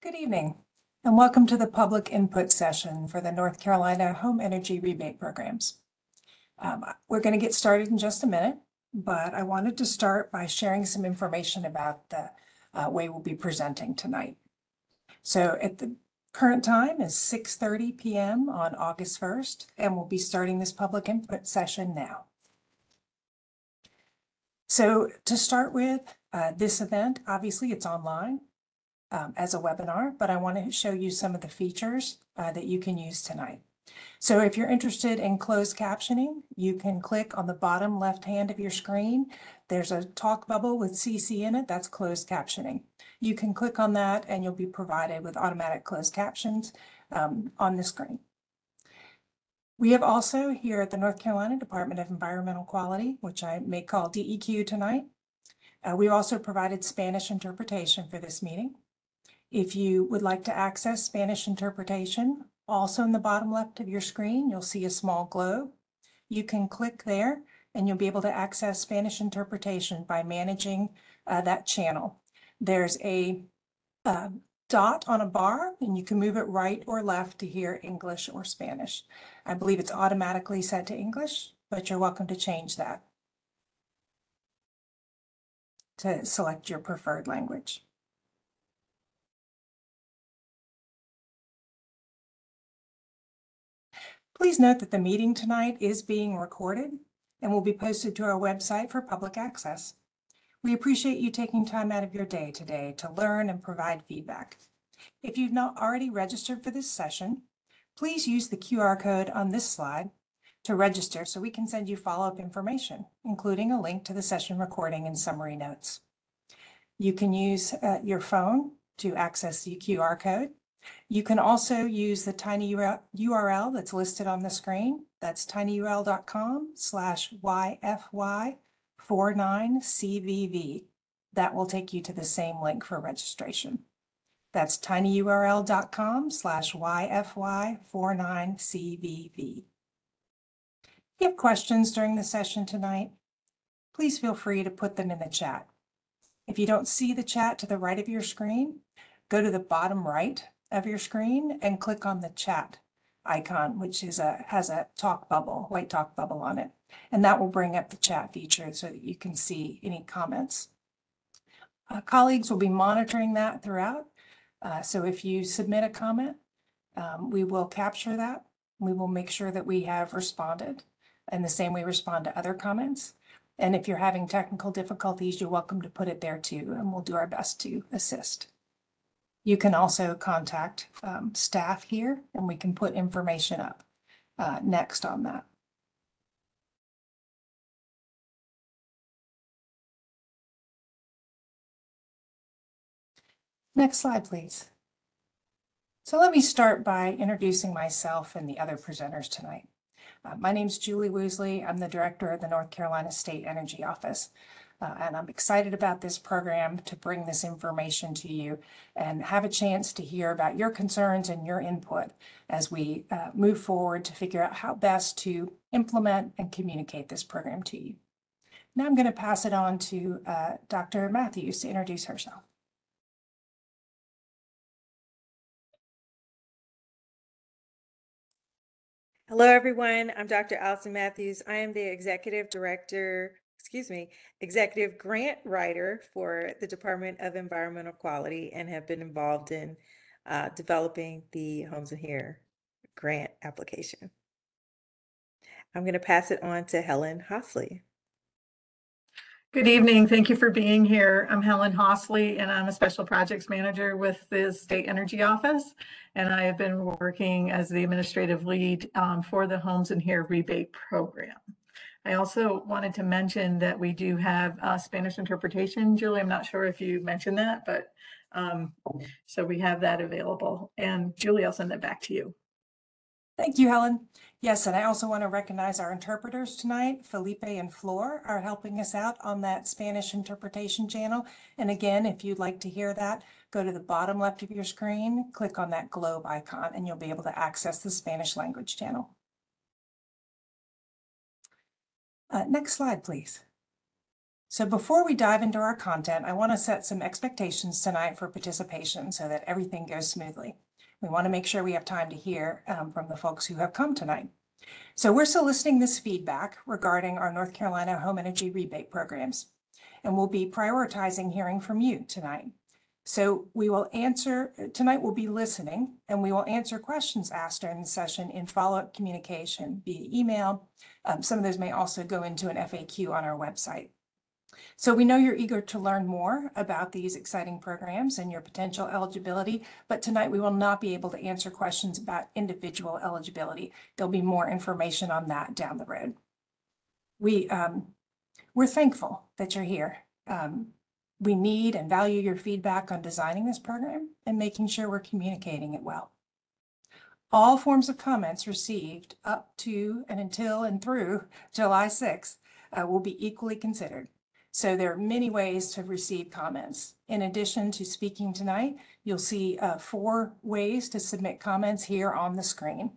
Good evening, and welcome to the public input session for the North Carolina Home Energy Rebate Programs. We're going to get started in just a minute, but I wanted to start by sharing some information about the way we'll be presenting tonight. So at the current time is 6:30 p.m. on August 1st, and we'll be starting this public input session now. So to start with, this event, obviously it's online. As a webinar, but I want to show you some of the features that you can use tonight. So if you're interested in closed captioning, you can click on the bottom left hand of your screen. There's a talk bubble with CC in it. That's closed captioning. You can click on that and you'll be provided with automatic closed captions on the screen. We have also here at the North Carolina Department of Environmental Quality, which I may call DEQ tonight. We've also provided Spanish interpretation for this meeting. If you would like to access Spanish interpretation, also in the bottom left of your screen, you'll see a small globe. You can click there and you'll be able to access Spanish interpretation by managing that channel. There's a dot on a bar and you can move it right or left to hear English or Spanish. I believe it's automatically set to English, but you're welcome to change that to select your preferred language. Please note that the meeting tonight is being recorded and will be posted to our website for public access. We appreciate you taking time out of your day today to learn and provide feedback. If you've not already registered for this session, please use the QR code on this slide to register so we can send you follow-up information, including a link to the session recording and summary notes. You can use your phone to access the QR code. You can also use the tiny URL that's listed on the screen. That's tinyurl.com/YFY49CVV. That will take you to the same link for registration. That's tinyurl.com/YFY49CVV. If you have questions during the session tonight, please feel free to put them in the chat. If you don't see the chat to the right of your screen, go to the bottom right of your screen and click on the chat icon, which has a talk bubble, white talk bubble on it. And that will bring up the chat feature so that you can see any comments. Colleagues will be monitoring that throughout. So if you submit a comment, we will capture that. We will make sure that we have responded in the same way we respond to other comments. And if you're having technical difficulties, you're welcome to put it there too, and we'll do our best to assist. You can also contact staff here and we can put information up next on that. Next slide, please. So let me start by introducing myself and the other presenters tonight. My name is Julie Woosley. I'm the director of the North Carolina State Energy Office. And I'm excited about this program to bring this information to you and have a chance to hear about your concerns and your input as we move forward to figure out how best to implement and communicate this program to you. Now I'm going to pass it on to Dr. Matthews to introduce herself. Hello, everyone. I'm Dr. Allison Matthews. I am the executive grant writer for the Department of Environmental Quality and have been involved in developing the Homes in Here grant application. I'm going to pass it on to Helen Hosley. Good evening. Thank you for being here. I'm Helen Hosley, and I'm a Special Projects Manager with the State Energy Office, and I have been working as the administrative lead for the Homes in Here rebate program. I also wanted to mention that we do have Spanish interpretation. Julie, I'm not sure if you mentioned that, but so we have that available. And Julie, I'll send that back to you. Thank you, Helen. Yes, and I also want to recognize our interpreters tonight. Felipe and Flor are helping us out on that Spanish interpretation channel. And again, if you'd like to hear that, go to the bottom left of your screen, click on that globe icon, and you'll be able to access the Spanish language channel. Next slide, please. So before we dive into our content, I want to set some expectations tonight for participation so that everything goes smoothly. We want to make sure we have time to hear from the folks who have come tonight. So we're soliciting this feedback regarding our North Carolina home energy rebate programs, and we'll be prioritizing hearing from you tonight. So tonight we'll be listening, and we will answer questions asked during the session in follow-up communication via email. Some of those may also go into an FAQ on our website. So we know you're eager to learn more about these exciting programs and your potential eligibility, but tonight we will not be able to answer questions about individual eligibility. There'll be more information on that down the road. We're thankful that you're here. We need and value your feedback on designing this program and making sure we're communicating it well. All forms of comments received up to and until and through July 6th will be equally considered. So there are many ways to receive comments. In addition to speaking tonight, you'll see 4 ways to submit comments here on the screen.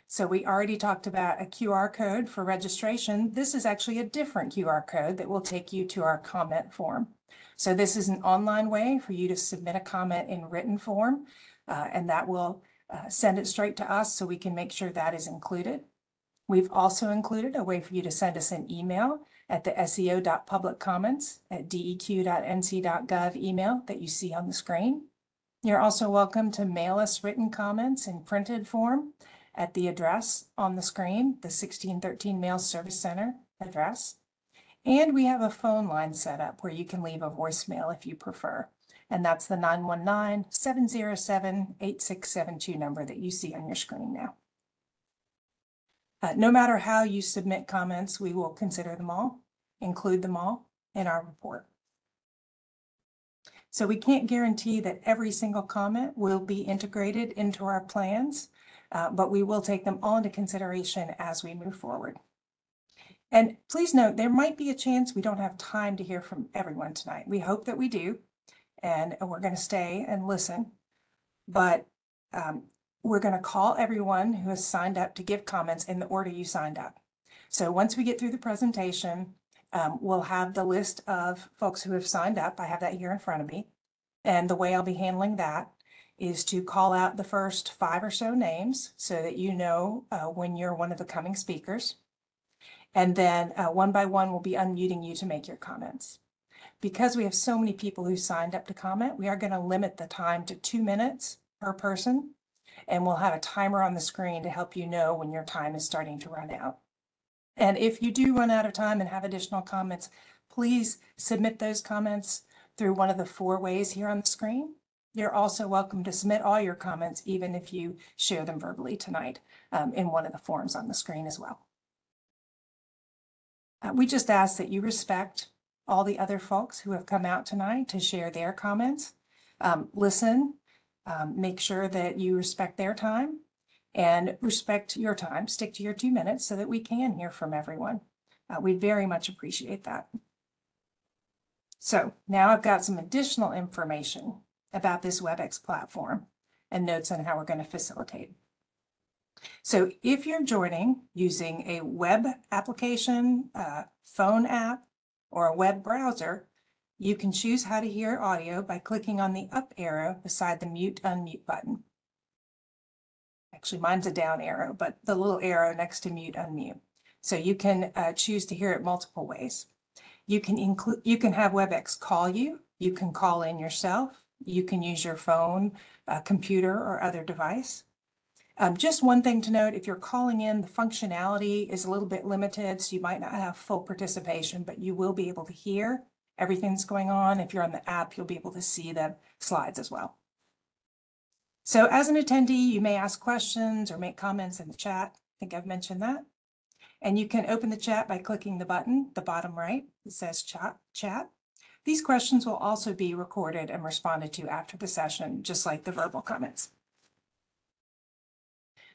So we already talked about a QR code for registration. This is actually a different QR code that will take you to our comment form. So this is an online way for you to submit a comment in written form, and that will send it straight to us so we can make sure that is included. We've also included a way for you to send us an email at the seo.publiccomments@deq.nc.gov email that you see on the screen. You're also welcome to mail us written comments in printed form at the address on the screen, the 1613 Mail Service Center address. And we have a phone line set up where you can leave a voicemail if you prefer. And that's the 919-707-8672 number that you see on your screen now. No matter how you submit comments, we will consider them all, include them all in our report. So we can't guarantee that every single comment will be integrated into our plans, but we will take them all into consideration as we move forward. And please note, there might be a chance we don't have time to hear from everyone tonight. We hope that we do, and we're going to stay and listen, but we're going to call everyone who has signed up to give comments in the order you signed up. So once we get through the presentation, we'll have the list of folks who have signed up. I have that here in front of me. And the way I'll be handling that is to call out the first 5 or so names so that you know when you're one of the coming speakers. And then one by one, we'll be unmuting you to make your comments. Because we have so many people who signed up to comment, we are going to limit the time to 2 minutes per person. And we'll have a timer on the screen to help you know when your time is starting to run out. And if you do run out of time and have additional comments, please submit those comments through one of the 4 ways here on the screen. You're also welcome to submit all your comments, even if you share them verbally tonight in one of the forms on the screen as well. We just ask that you respect all the other folks who have come out tonight to share their comments. Listen. Make sure that you respect their time and respect your time. Stick to your 2 minutes so that we can hear from everyone. We very much appreciate that. So now I've got some additional information about this WebEx platform and notes on how we're going to facilitate. So if you're joining using a web application, phone app, or a web browser, you can choose how to hear audio by clicking on the up arrow beside the mute unmute button. Actually, mine's a down arrow, but the little arrow next to mute unmute. So you can choose to hear it multiple ways. You can have WebEx call you. You can call in yourself. You can use your phone, computer, or other device. Just one thing to note, if you're calling in, the functionality is a little bit limited, so you might not have full participation, but you will be able to hear everything that's going on. If you're on the app, you'll be able to see the slides as well. So as an attendee, you may ask questions or make comments in the chat. I think I've mentioned that. And you can open the chat by clicking the button, the bottom right, that says chat. These questions will also be recorded and responded to after the session, just like the verbal comments.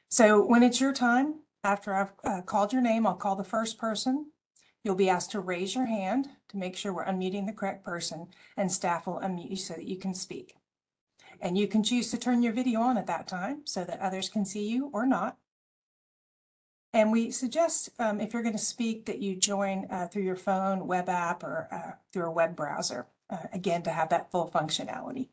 So when it's your time, after I've called your name, I'll call the first person. You'll be asked to raise your hand to make sure we're unmuting the correct person, and staff will unmute you so that you can speak. And you can choose to turn your video on at that time so that others can see you or not. And we suggest if you're going to speak that you join through your phone, web app, or through a web browser, again, to have that full functionality.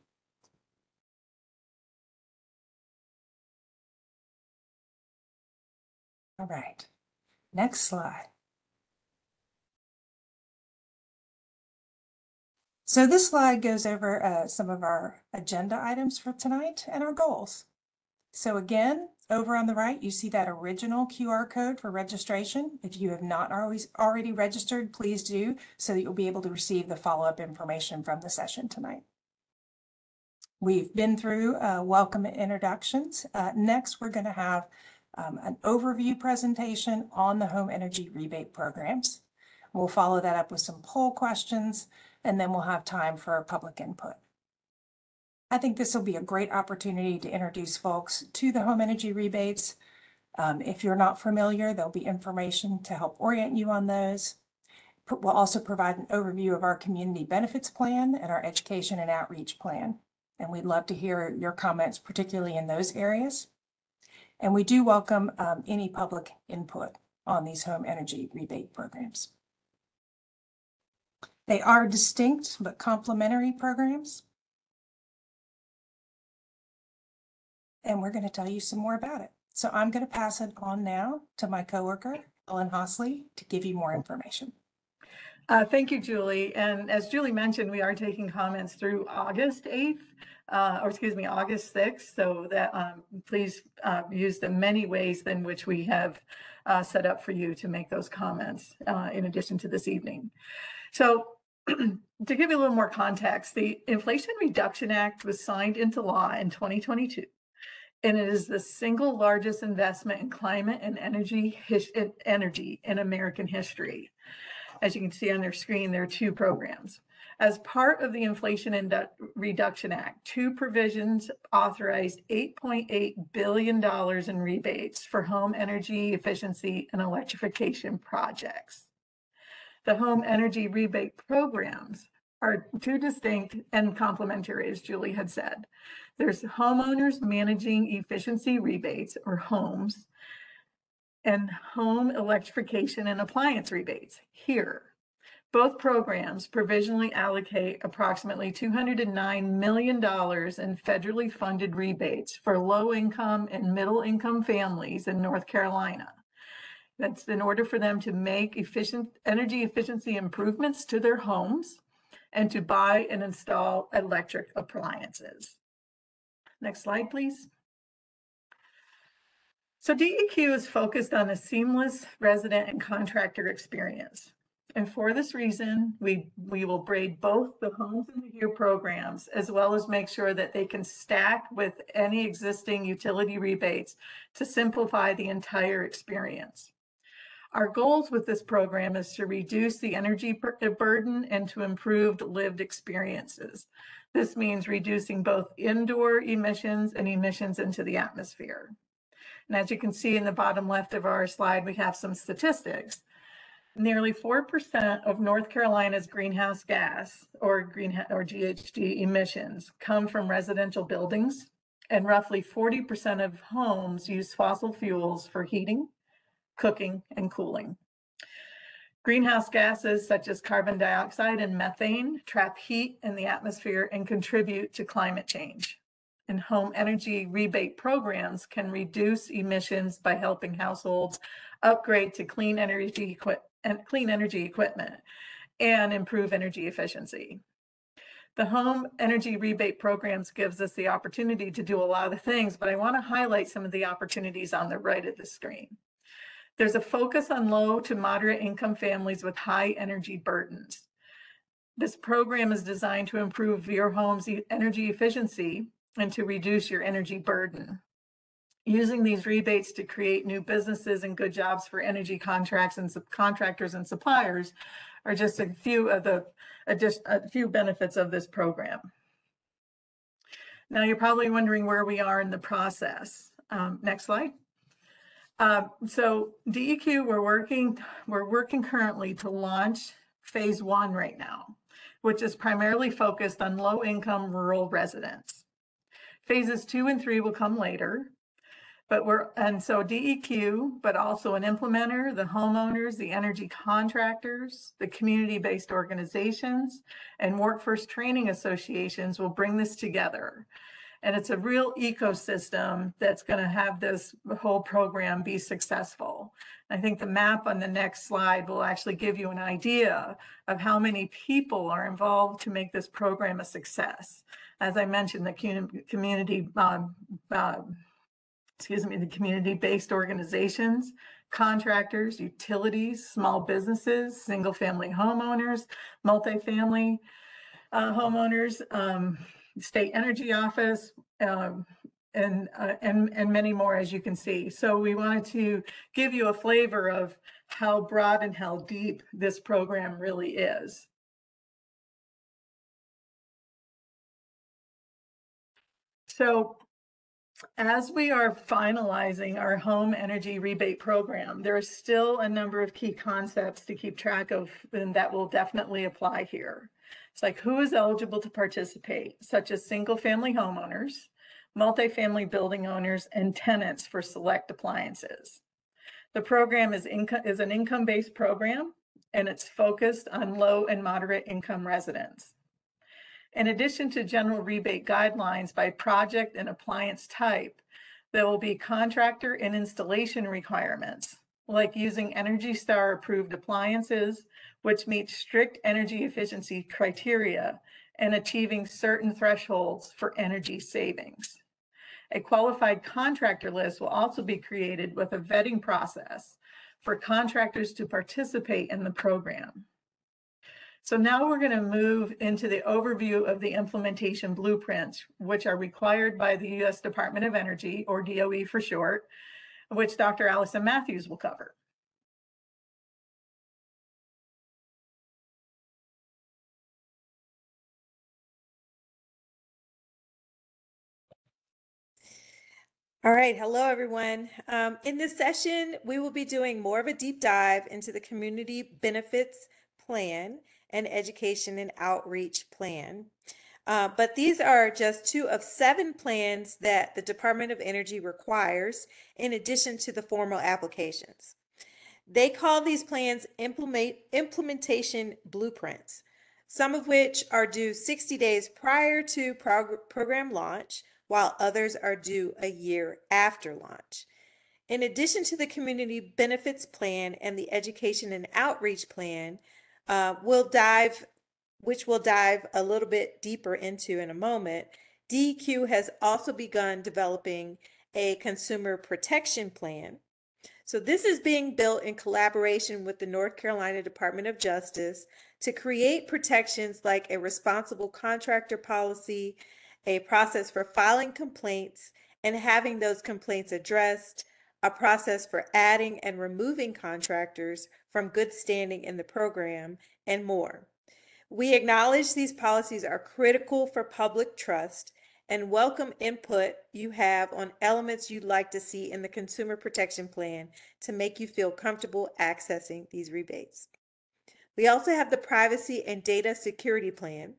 All right, next slide. So this slide goes over some of our agenda items for tonight and our goals. So again, over on the right, you see that original QR code for registration. If you have not already registered, please do, so that you'll be able to receive the follow-up information from the session tonight. We've been through welcome introductions. Next, we're going to have an overview presentation on the home energy rebate programs. We'll follow that up with some poll questions, and then we'll have time for public input. I think this will be a great opportunity to introduce folks to the home energy rebates. If you're not familiar, there'll be information to help orient you on those. We'll also provide an overview of our community benefits plan and our education and outreach plan. And we'd love to hear your comments, particularly in those areas. And we do welcome any public input on these home energy rebate programs. They are distinct but complementary programs. And we're going to tell you some more about it. So I'm going to pass it on now to my coworker, Ellen Hosley, to give you more information. Thank you, Julie. And as Julie mentioned, we are taking comments through August 8th, August 6th. So that please use the many ways in which we have set up for you to make those comments in addition to this evening. So to give you a little more context, the Inflation Reduction Act was signed into law in 2022. And it is the single largest investment in climate and energy in American history. As you can see on their screen, there are two programs. As part of the Inflation Reduction Act, two provisions authorized $8.8 billion in rebates for home energy efficiency and electrification projects. The home energy rebate programs are two distinct and complementary, as Julie had said. There's homeowners managing efficiency rebates, or HOMES, and home electrification and appliance rebates, HERE. Both programs provisionally allocate approximately $209 million in federally funded rebates for low-income and middle-income families in North Carolina. That's in order for them to make energy efficiency improvements to their homes and to buy and install electric appliances. Next slide, please. So DEQ is focused on a seamless resident and contractor experience. And for this reason, we will braid both the Homes and the HERE programs, as well as make sure that they can stack with any existing utility rebates to simplify the entire experience. Our goals with this program is to reduce the energy burden and to improve lived experiences. This means reducing both indoor emissions and emissions into the atmosphere. And as you can see in the bottom left of our slide, we have some statistics. Nearly 4% of North Carolina's greenhouse gas or GHG emissions come from residential buildings, and roughly 40% of homes use fossil fuels for heating, cooking, and cooling. Greenhouse gases such as carbon dioxide and methane trap heat in the atmosphere and contribute to climate change. And home energy rebate programs can reduce emissions by helping households upgrade to clean energy equipment and improve energy efficiency. The home energy rebate programs gives us the opportunity to do a lot of things, but I want to highlight some of the opportunities on the right of the screen. There's a focus on low to moderate income families with high energy burdens. This program is designed to improve your home's energy efficiency and to reduce your energy burden. Using these rebates to create new businesses and good jobs for energy contracts and subcontractors and suppliers are just a few benefits of this program. Now you're probably wondering where we are in the process. Next slide. So DEQ, we're working currently to launch phase 1 right now, which is primarily focused on low-income rural residents. Phases 2 and 3 will come later. So DEQ, but also an implementer, the homeowners, the energy contractors, the community-based organizations, and workforce training associations will bring this together. And it's a real ecosystem that's going to have this whole program be successful. I think the map on the next slide will actually give you an idea of how many people are involved to make this program a success. As I mentioned, the community-based organizations, contractors, utilities, small businesses, single-family homeowners, multifamily homeowners, state energy office, and many more, as you can see. So we wanted to give you a flavor of how broad and how deep this program really is. So as we are finalizing our home energy rebate program, there are still a number of key concepts to keep track of, and that will definitely apply here. It's like who is eligible to participate, such as single-family homeowners, multifamily building owners, and tenants for select appliances. The program is an income-based program, and it's focused on low and moderate income residents. In addition to general rebate guidelines by project and appliance type, there will be contractor and installation requirements, like using Energy Star approved appliances, which meet strict energy efficiency criteria and achieving certain thresholds for energy savings. A qualified contractor list will also be created with a vetting process for contractors to participate in the program. So now we're going to move into the overview of the implementation blueprints, which are required by the U.S. Department of Energy, or DOE for short, which Dr. Allison Matthews will cover. All right, hello everyone. In this session, we will be doing more of a deep dive into the Community Benefits Plan and Education and Outreach Plan. But these are just 2 of 7 plans that the Department of Energy requires in addition to the formal applications. They call these plans implementation blueprints, some of which are due 60 days prior to program launch, while others are due a year after launch. In addition to the Community Benefits Plan and the Education and Outreach Plan, which we'll dive a little bit deeper into in a moment, DEQ has also begun developing a Consumer Protection Plan. So this is being built in collaboration with the North Carolina Department of Justice to create protections like a responsible contractor policy, a process for filing complaints and having those complaints addressed, a process for adding and removing contractors from good standing in the program, and more. We acknowledge these policies are critical for public trust and welcome input you have on elements you'd like to see in the Consumer Protection Plan to make you feel comfortable accessing these rebates. We also have the Privacy and Data Security Plan,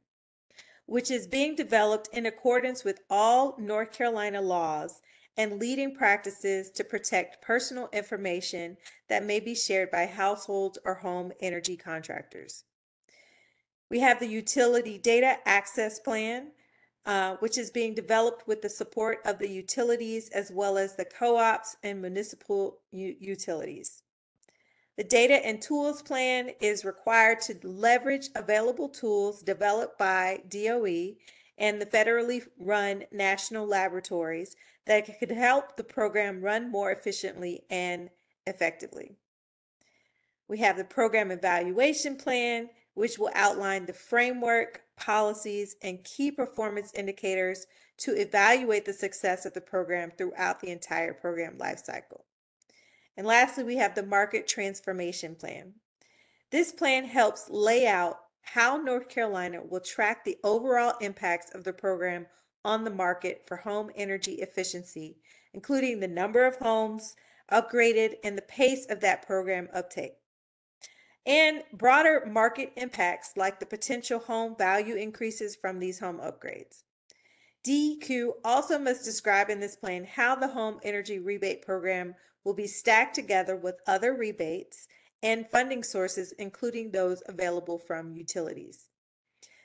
which is being developed in accordance with all North Carolina laws and leading practices to protect personal information that may be shared by households or home energy contractors. We have the Utility Data Access Plan, which is being developed with the support of the utilities as well as the co-ops and municipal utilities. The Data and Tools Plan is required to leverage available tools developed by DOE and the federally run national laboratories that could help the program run more efficiently and effectively. We have the Program Evaluation Plan, which will outline the framework, policies, and key performance indicators to evaluate the success of the program throughout the entire program lifecycle. And lastly, we have the Market Transformation Plan. This plan helps lay out how North Carolina will track the overall impacts of the program on the market for home energy efficiency, including the number of homes upgraded and the pace of that program uptake, and broader market impacts like the potential home value increases from these home upgrades. DEQ also must describe in this plan how the home energy rebate program will be stacked together with other rebates and funding sources, including those available from utilities.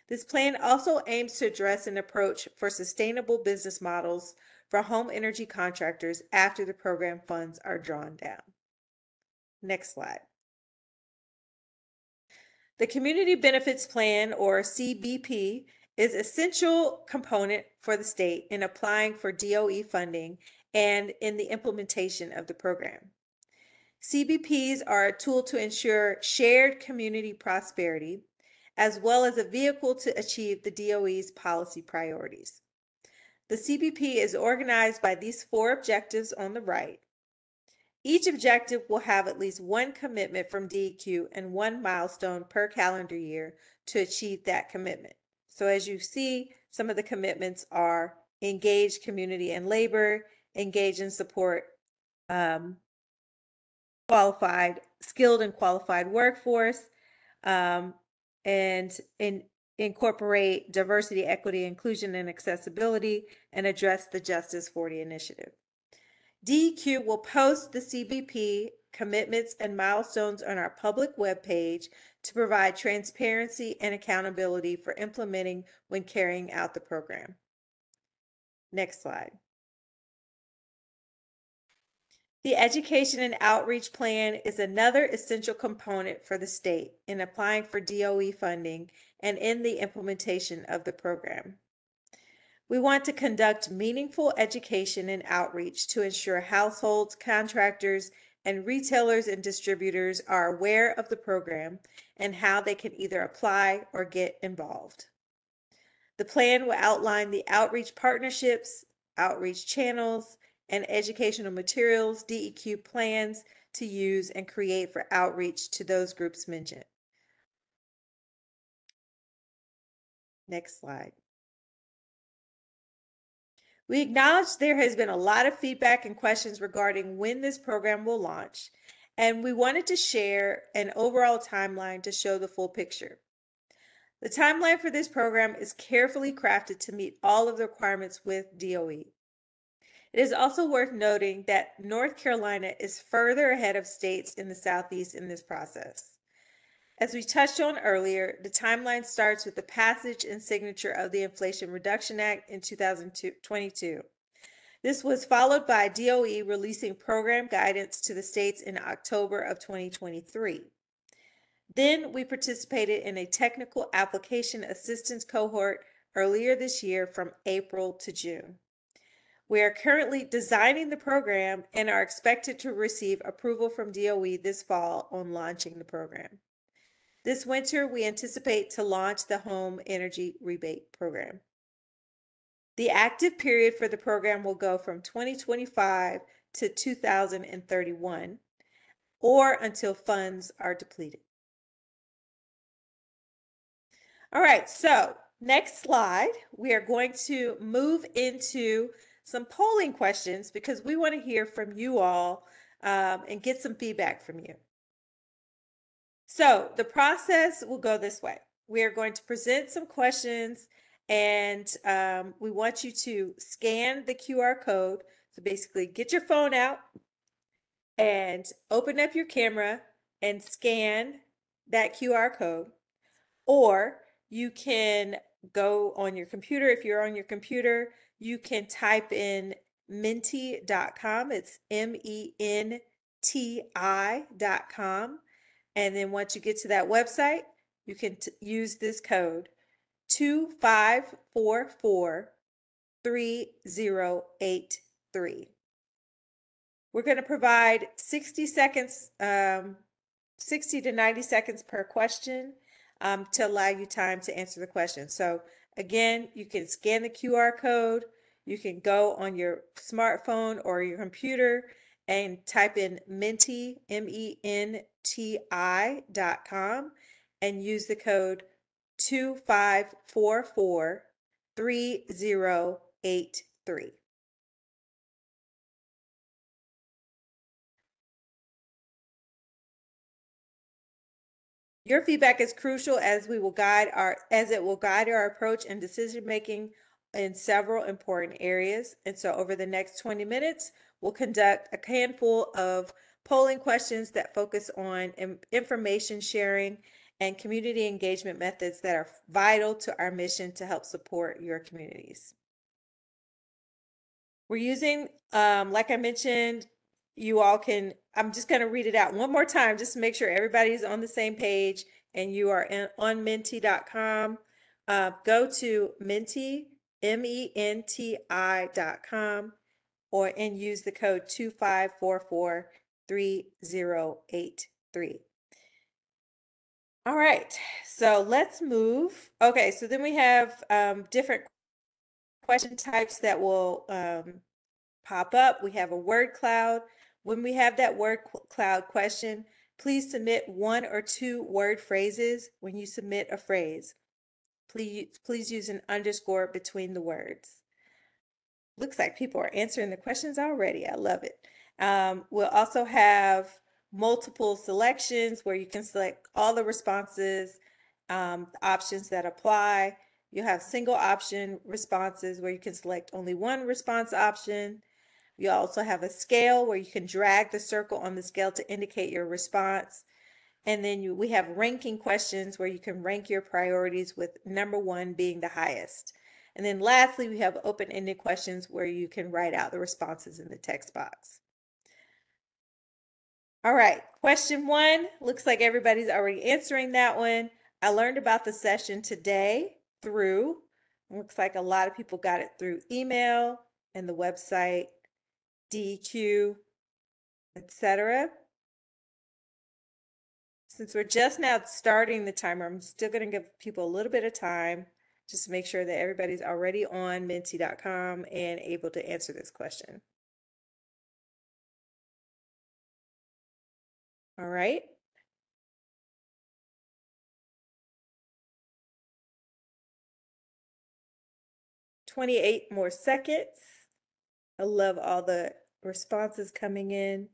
This plan also aims to address an approach for sustainable business models for home energy contractors after the program funds are drawn down. Next slide. The Community Benefits Plan, or CBP, is an essential component for the state in applying for DOE funding and in the implementation of the program. CBPs are a tool to ensure shared community prosperity, as well as a vehicle to achieve the DOE's policy priorities. The CBP is organized by these 4 objectives on the right. Each objective will have at least one commitment from DEQ and one milestone per calendar year to achieve that commitment. So as you see, some of the commitments are engage community and labor, engage and support skilled and qualified workforce, and incorporate diversity, equity, inclusion, and accessibility, and address the Justice 40 initiative. DEQ will post the CBP commitments and milestones on our public webpage to provide transparency and accountability for implementing when carrying out the program. Next slide. The Education and Outreach Plan is another essential component for the state in applying for DOE funding and in the implementation of the program. We want to conduct meaningful education and outreach to ensure households, contractors, and retailers and distributors are aware of the program and how they can either apply or get involved. The plan will outline the outreach partnerships, outreach channels, and educational materials DEQ plans to use and create for outreach to those groups mentioned. Next slide. We acknowledge there has been a lot of feedback and questions regarding when this program will launch, and we wanted to share an overall timeline to show the full picture. The timeline for this program is carefully crafted to meet all of the requirements with DOE. It is also worth noting that North Carolina is further ahead of states in the Southeast in this process. As we touched on earlier, the timeline starts with the passage and signature of the Inflation Reduction Act in 2022. This was followed by DOE releasing program guidance to the states in October of 2023. Then we participated in a technical application assistance cohort earlier this year from April to June. We are currently designing the program and are expected to receive approval from DOE this fall on launching the program. This winter, we anticipate to launch the Home Energy Rebate Program. The active period for the program will go from 2025 to 2031, or until funds are depleted. All right, so next slide, we are going to move into some polling questions because we want to hear from you all and get some feedback from you. So the process will go this way. We are going to present some questions and we want you to scan the QR code. So basically get your phone out and open up your camera and scan that QR code. Or you can go on your computer. If you're on your computer, you can type in menti.com. It's MENTI.com. And then once you get to that website, you can use this code 25443083. We're going to provide 60 seconds, 60 to 90 seconds per question to allow you time to answer the question. So again, you can scan the QR code. You can go on your smartphone or your computer and type in Menti, MENTI.com, and use the code 25443083. Your feedback is crucial as it will guide our approach and decision making in several important areas. And so over the next 20 minutes, we'll conduct a handful of polling questions that focus on information sharing and community engagement methods that are vital to our mission to help support your communities. We're using, like I mentioned, you all can, I'm just going to read it out one more time just to make sure everybody's on the same page and you are on menti.com. Go to menti, menti.com, and use the code 25443083. All right, so let's move. Okay, so then we have different question types that will pop up. We have a word cloud. When we have that word cloud question, please submit 1 or 2 word phrases. When you submit a phrase, please use an underscore between the words. Looks like people are answering the questions already. I love it. We'll also have multiple selections where you can select all the responses, options that apply. You have single option responses where you can select only one response option. You also have a scale where you can drag the circle on the scale to indicate your response. And then we have ranking questions where you can rank your priorities with number 1 being the highest. And then lastly, we have open-ended questions where you can write out the responses in the text box. All right, question 1, looks like everybody's already answering that one. I learned about the session today through, looks like a lot of people got it through email and the website, DQ, etc. Since we're just now starting the timer, I'm still going to give people a little bit of time just to make sure that everybody's already on menti.com and able to answer this question. All right. "28 more seconds." I love all the responses coming in.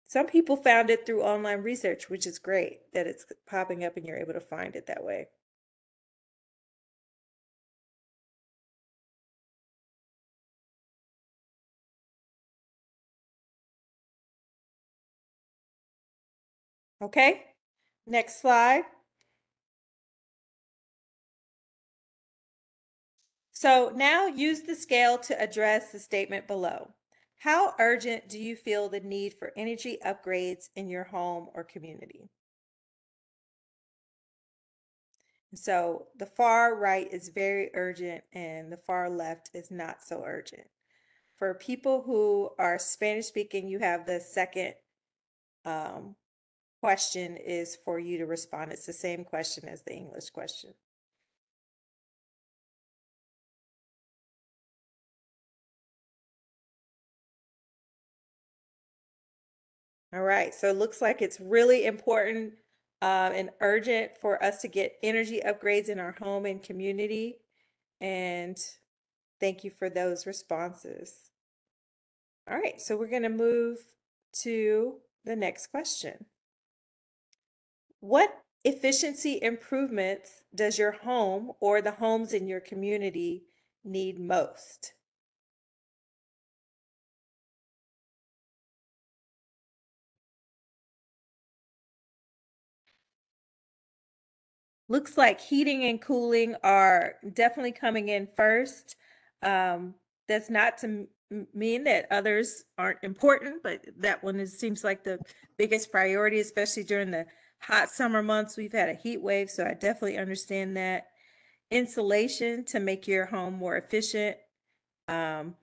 Some people found it through online research, which is great that it's popping up and you're able to find it that way. Okay, next slide. So now use the scale to address the statement below. How urgent do you feel the need for energy upgrades in your home or community? So the far right is very urgent and the far left is not so urgent. For people who are Spanish speaking, you have the second question is for you to respond. It's the same question as the English question. All right, so it looks like it's really important and urgent for us to get energy upgrades in our home and community. And thank you for those responses. All right, so we're going to move to the next question. What efficiency improvements does your home or the homes in your community need most? Looks like heating and cooling are definitely coming in first. That's not to mean that others aren't important, but that one seems like the biggest priority, especially during the hot summer months. We've had a heat wave, so I definitely understand that. Insulation to make your home more efficient. Some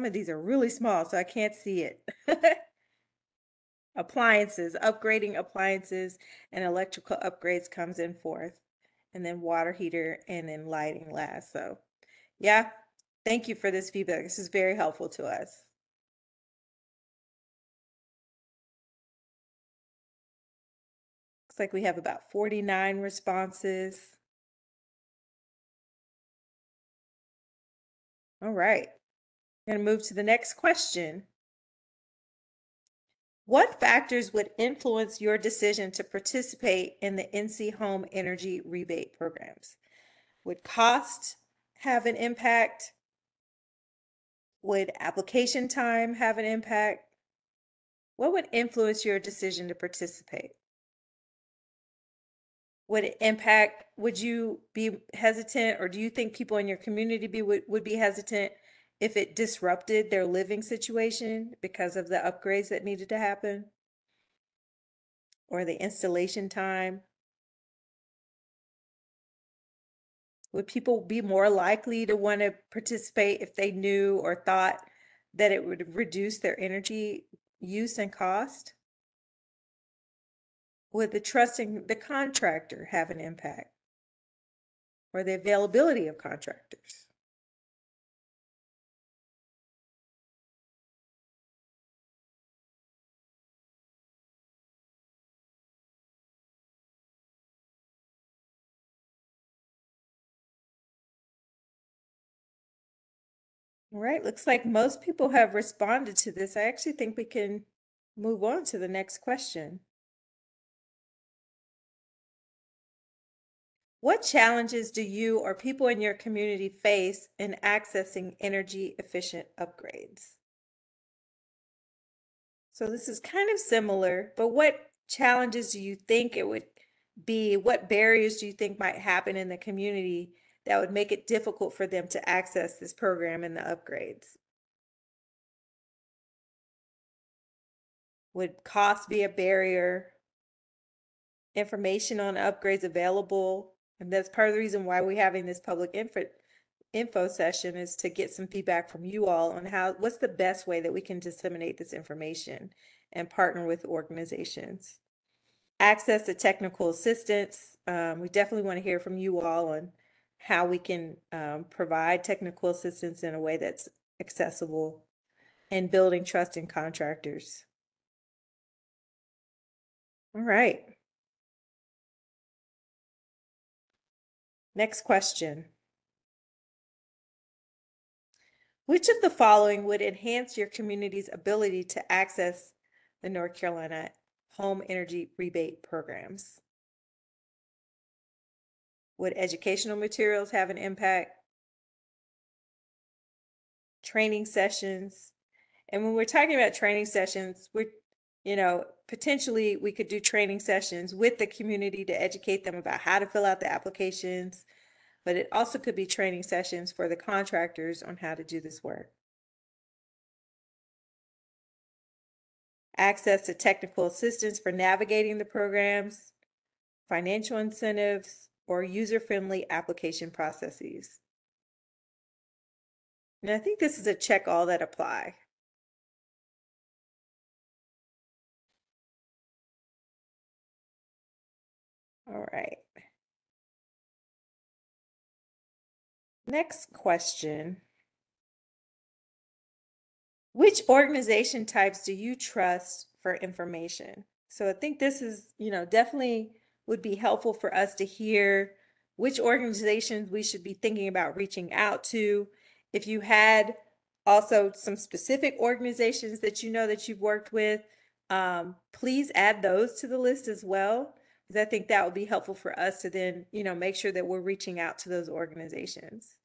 of these are really small, so I can't see it. Appliances, upgrading appliances and electrical upgrades comes in fourth, and then water heater and then lighting last. So yeah, thank you for this feedback. This is very helpful to us. Looks like we have about 49 responses. All right, I'm going to move to the next question. What factors would influence your decision to participate in the NC Home Energy Rebate programs? Would cost, have an impact? Would application time have an impact? What would influence your decision to participate? Would it impact, would you be hesitant, or do you think people in your community would be hesitant if it disrupted their living situation because of the upgrades that needed to happen? Or the installation time? Would people be more likely to want to participate if they knew or thought that it would reduce their energy use and cost? Would the trusting the contractor have an impact? Or the availability of contractors? All right, looks like most people have responded to this. I actually think we can move on to the next question. What challenges do you or people in your community face in accessing energy efficient upgrades? So this is kind of similar, but what challenges do you think it would be? What barriers do you think might happen in the community that would make it difficult for them to access this program and the upgrades? Would cost be a barrier? Information on upgrades available? And that's part of the reason why we're having this public info session, is to get some feedback from you all on what's the best way that we can disseminate this information and partner with organizations. Access to technical assistance. We definitely want to hear from you all on how we can provide technical assistance in a way that's accessible, and building trust in contractors. All right. Next question. Which of the following would enhance your community's ability to access the North Carolina home energy rebate programs? Would educational materials have an impact? Training sessions? And when we're talking about training sessions, potentially we could do training sessions with the community to educate them about how to fill out the applications, but it also could be training sessions for the contractors on how to do this work. Access to technical assistance for navigating the programs, financial incentives, or user-friendly application processes. And I think this is a check all that apply. All right. Next question. Which organization types do you trust for information? So I think this is, definitely would be helpful for us to hear which organizations we should be thinking about reaching out to. If you had also some specific organizations that you know that you've worked with, please add those to the list as well, because I think that would be helpful for us to then, make sure that we're reaching out to those organizations.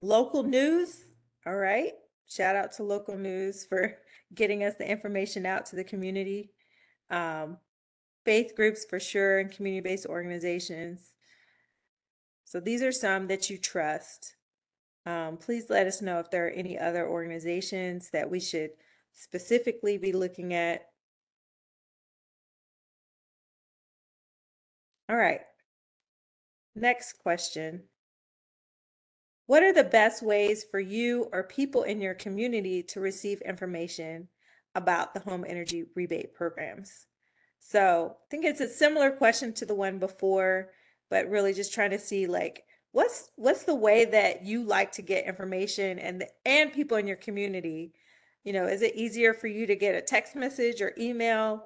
Local news, all right. Shout out to local news for getting us the information out to the community. Faith groups for sure, and community-based organizations. So these are some that you trust. Please let us know if there are any other organizations that we should specifically be looking at. All right. Next question. What are the best ways for you or people in your community to receive information about the home energy rebate programs? So I think it's a similar question to the one before, but really just trying to see what's the way that you like to get information, and people in your community. Is it easier for you to get a text message or email?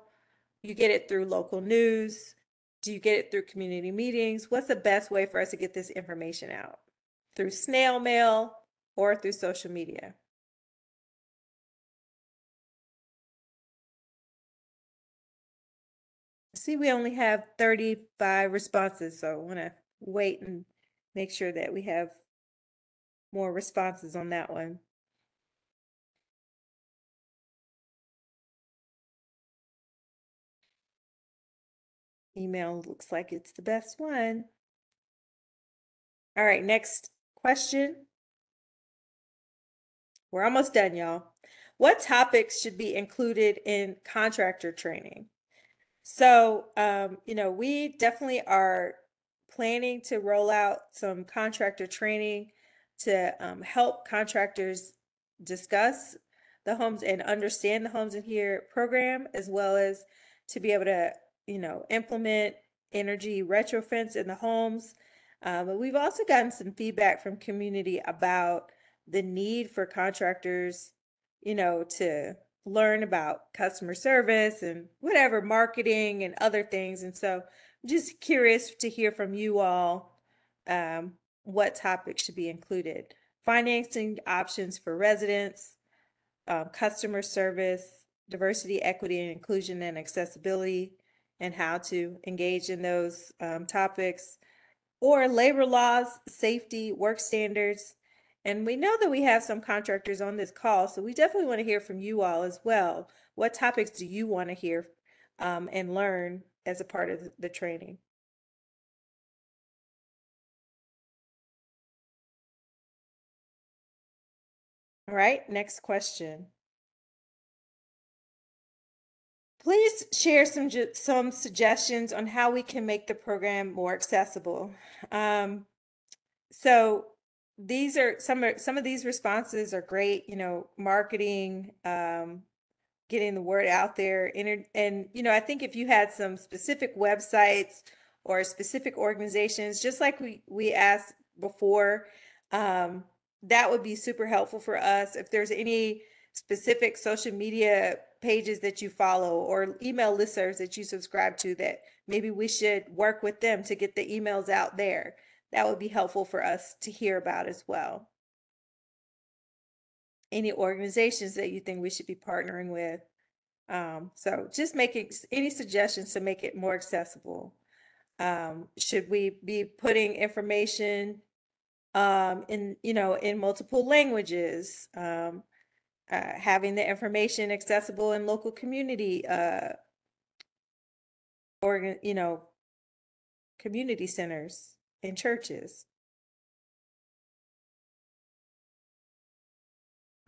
You get it through local news? Do you get it through community meetings? What's the best way for us to get this information out? Through snail mail or through social media? See, we only have 35 responses, so I want to wait and make sure that we have more responses on that one. Email looks like it's the best one. All right, next question. We're almost done, y'all. What topics should be included in contractor training? So, we definitely are planning to roll out some contractor training to help contractors discuss the homes and understand the Homes in Here program, as well as to be able to, implement energy retrofits in the homes. But we've also gotten some feedback from community about the need for contractors, to learn about customer service and whatever marketing and other things. And so I'm just curious to hear from you all what topics should be included. Financing options for residents, customer service, diversity, equity, and inclusion and accessibility, and how to engage in those topics, or labor laws, safety, work standards. And we know that we have some contractors on this call, so we definitely want to hear from you all as well. What topics do you want to hear and learn as a part of the training? All right, next question. Please share some suggestions on how we can make the program more accessible. So these are some of these responses are great. Marketing, getting the word out there, and I think if you had some specific websites or specific organizations, just like we asked before, that would be super helpful for us. If there's any specific social media pages that you follow or email listservs that you subscribe to, that maybe we should work with them to get the emails out there, that would be helpful for us to hear about as well. Any organizations that you think we should be partnering with. So just making any suggestions to make it more accessible. Should we be putting information in multiple languages, having the information accessible in local community community centers and churches.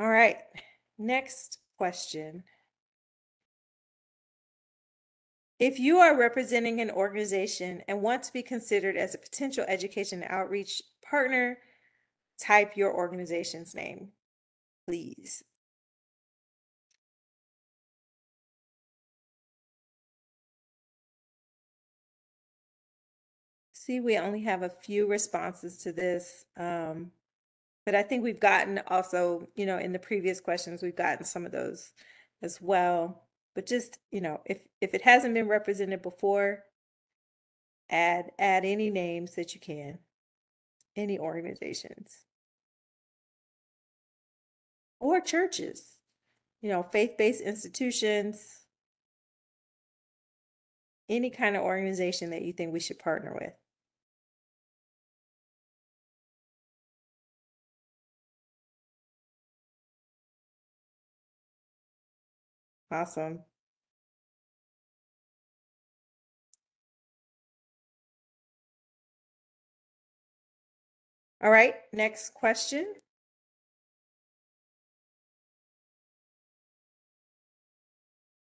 All right, next question. If you are representing an organization and want to be considered as a potential education and outreach partner, type your organization's name, please. See, we only have a few responses to this, but I think we've gotten also, in the previous questions, we've gotten some of those as well. But just, if it hasn't been represented before, add any names that you can, any organizations or churches, faith-based institutions, any kind of organization that you think we should partner with. Awesome. All right, next question.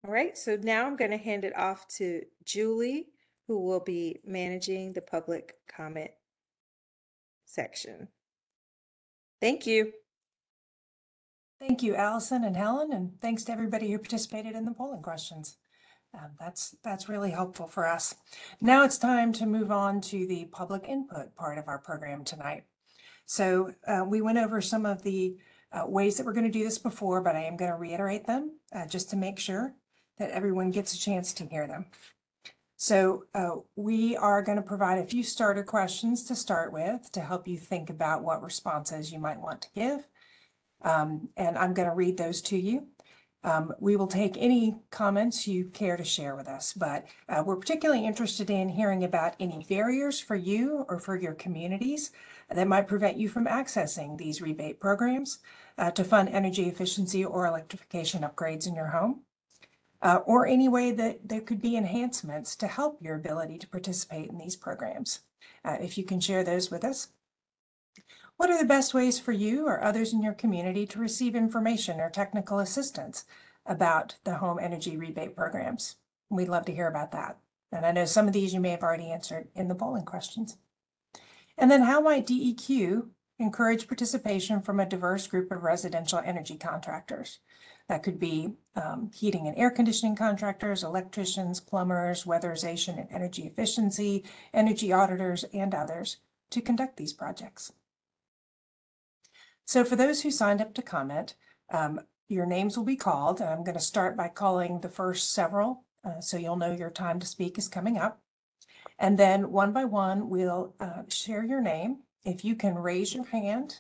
All right, so now I'm going to hand it off to Julie, who will be managing the public comment section. Thank you. Thank you, Allison and Helen, and thanks to everybody who participated in the polling questions. That's really helpful for us. Now it's time to move on to the public input part of our program tonight. So we went over some of the ways that we're going to do this before, but I am going to reiterate them just to make sure that everyone gets a chance to hear them. So we are going to provide a few starter questions to start with to help you think about what responses you might want to give. And I'm going to read those to you. We will take any comments you care to share with us, but we're particularly interested in hearing about any barriers for you or for your communities that might prevent you from accessing these rebate programs to fund energy efficiency or electrification upgrades in your home, or any way that there could be enhancements to help your ability to participate in these programs. If you can share those with us. What are the best ways for you or others in your community to receive information or technical assistance about the home energy rebate programs? We'd love to hear about that. And I know some of these you may have already answered in the polling questions. And then how might DEQ encourage participation from a diverse group of residential energy contractors? That could be heating and air conditioning contractors, electricians, plumbers, weatherization and energy efficiency, energy auditors, and others to conduct these projects. So for those who signed up to comment, your names will be called. I'm going to start by calling the first several, so you'll know your time to speak is coming up. And then one by one, we'll share your name. If you can raise your hand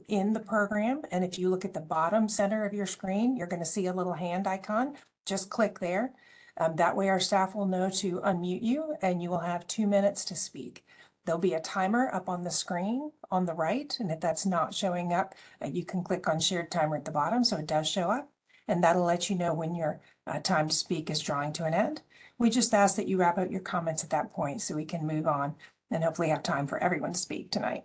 in the program, and if you look at the bottom center of your screen, you're going to see a little hand icon. Just click there. That way our staff will know to unmute you, and you will have 2 minutes to speak. There'll be a timer up on the screen on the right, and if that's not showing up, you can click on shared timer at the bottom so it does show up, and that'll let you know when your time to speak is drawing to an end. We just ask that you wrap up your comments at that point so we can move on and hopefully have time for everyone to speak tonight.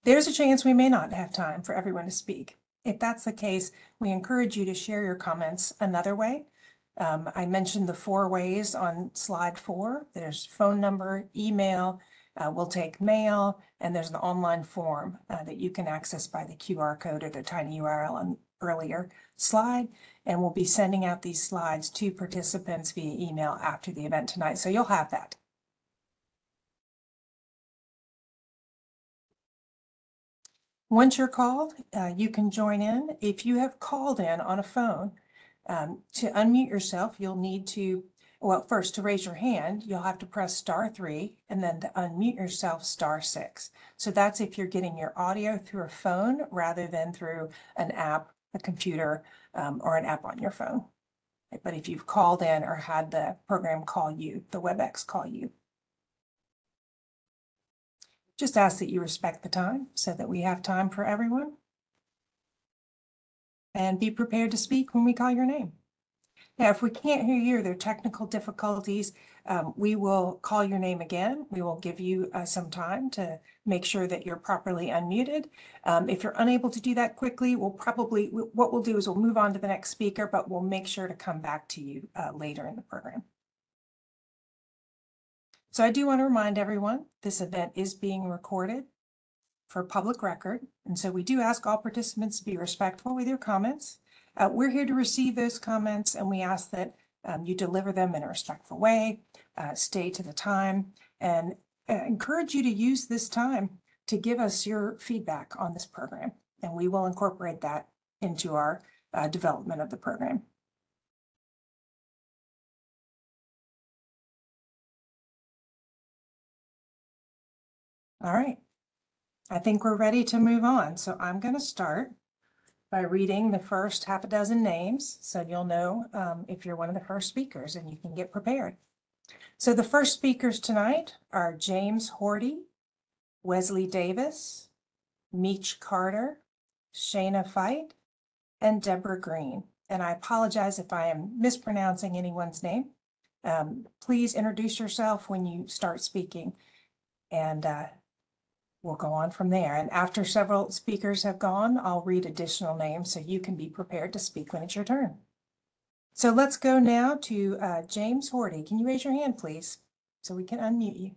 There's a chance we may not have time for everyone to speak. If that's the case, we encourage you to share your comments another way. I mentioned the 4 ways on slide 4. There's phone number, email, we'll take mail, and there's an online form that you can access by the QR code or the tiny URL on the earlier slide. And we'll be sending out these slides to participants via email after the event tonight. So you'll have that. Once you're called, you can join in. If you have called in on a phone, to unmute yourself, you'll need to, well, first to raise your hand, you'll have to press *3, and then to unmute yourself, *6. So that's if you're getting your audio through a phone rather than through an app, a computer, or an app on your phone. But if you've called in or had the program call you, the WebEx call you. Just ask that you respect the time so that we have time for everyone. And be prepared to speak when we call your name. Now, if we can't hear you or there are technical difficulties, we will call your name again. We will give you some time to make sure that you're properly unmuted. If you're unable to do that quickly, what we'll do is we'll move on to the next speaker, but we'll make sure to come back to you later in the program. So I do want to remind everyone, this event is being recorded for public record. And so we do ask all participants to be respectful with your comments. We're here to receive those comments, and we ask that you deliver them in a respectful way, stay to the time, and encourage you to use this time to give us your feedback on this program. And we will incorporate that into our development of the program. All right. I think we're ready to move on. So I'm going to start by reading the first half a dozen names, so you'll know if you're one of the first speakers and you can get prepared. So the first speakers tonight are James Horty, Wesley Davis, Meech Carter, Shayna Fight, and Deborah Green. And I apologize if I am mispronouncing anyone's name. Please introduce yourself when you start speaking, and we'll go on from there. And after several speakers have gone, I'll read additional names so you can be prepared to speak when it's your turn. So let's go now to James Horty. Can you raise your hand, please, so we can unmute you?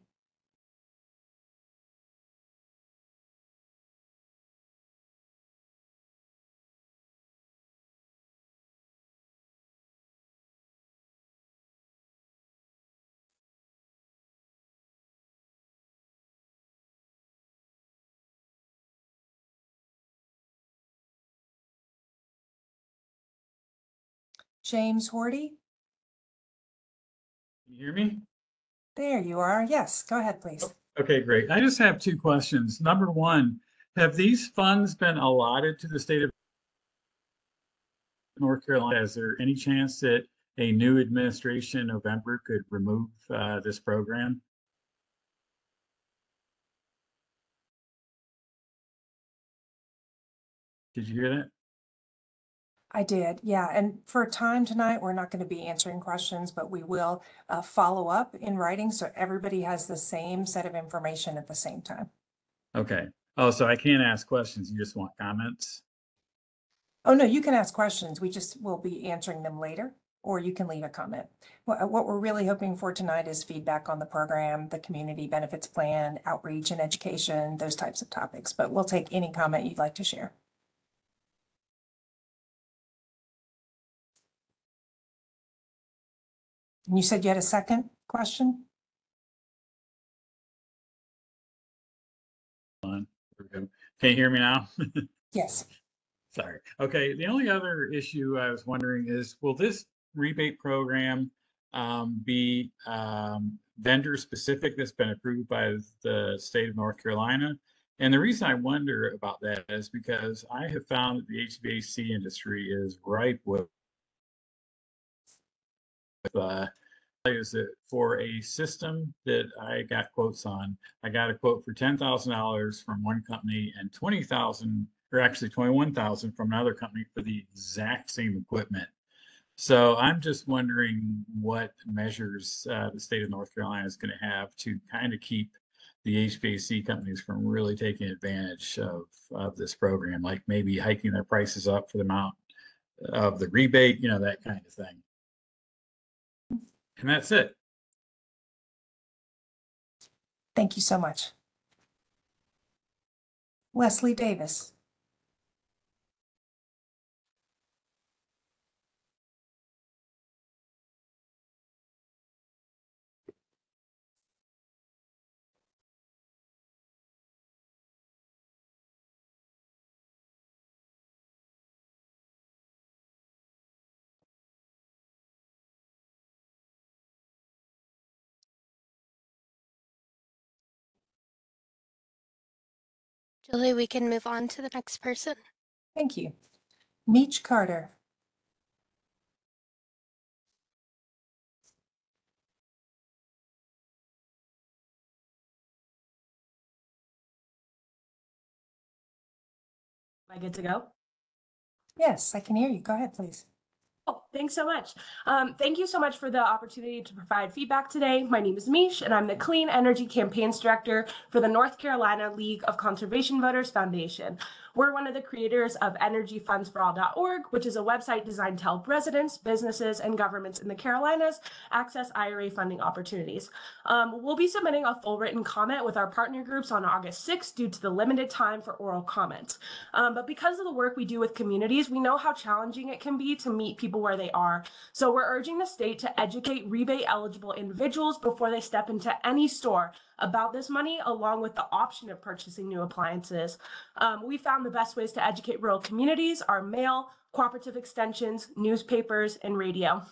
James Horty? Can you hear me? There you are. Yes, go ahead, please. Okay, great. I just have 2 questions. Number one, have these funds been allotted to the state of North Carolina, is there any chance that a new administration in November could remove this program? Did you hear that? I did, yeah. And for time tonight, we're not going to be answering questions, but we will follow up in writing so everybody has the same set of information at the same time. Okay. Oh, so I can't ask questions. You just want comments? Oh, no, you can ask questions. We just will be answering them later, or you can leave a comment. What we're really hoping for tonight is feedback on the program, the community benefits plan, outreach and education, those types of topics. But we'll take any comment you'd like to share. And you said you had a second question? Can you hear me now? Yes. Sorry. Okay. The only other issue I was wondering is, will this rebate program be vendor specific that's been approved by the state of North Carolina? And the reason I wonder about that is because I have found that the HVAC industry is ripe with is that for a system that I got quotes on, I got a quote for $10,000 from one company and 20,000, or actually 21,000 from another company for the exact same equipment. So I'm just wondering what measures the state of North Carolina is going to have to kind of keep the HVAC companies from really taking advantage of this program, like maybe hiking their prices up for the amount of the rebate, you know, that kind of thing. And that's it. Thank you so much. Leslie Davis. Julie, we can move on to the next person. Thank you. Meech Carter. Am I good to go? Yes, I can hear you. Go ahead, please. Oh, thanks so much. Thank you so much for the opportunity to provide feedback today. My name is Mish, and I'm the Clean Energy Campaigns Director for the North Carolina League of Conservation Voters Foundation. We're one of the creators of energyfundsforall.org, which is a website designed to help residents, businesses, and governments in the Carolinas access IRA funding opportunities. We'll be submitting a full written comment with our partner groups on August 6th due to the limited time for oral comments. But because of the work we do with communities, we know how challenging it can be to meet people where they are. So we're urging the state to educate rebate eligible individuals before they step into any store about this money, along with the option of purchasing new appliances. We found the best ways to educate rural communities are mail, cooperative extensions, newspapers, and radio.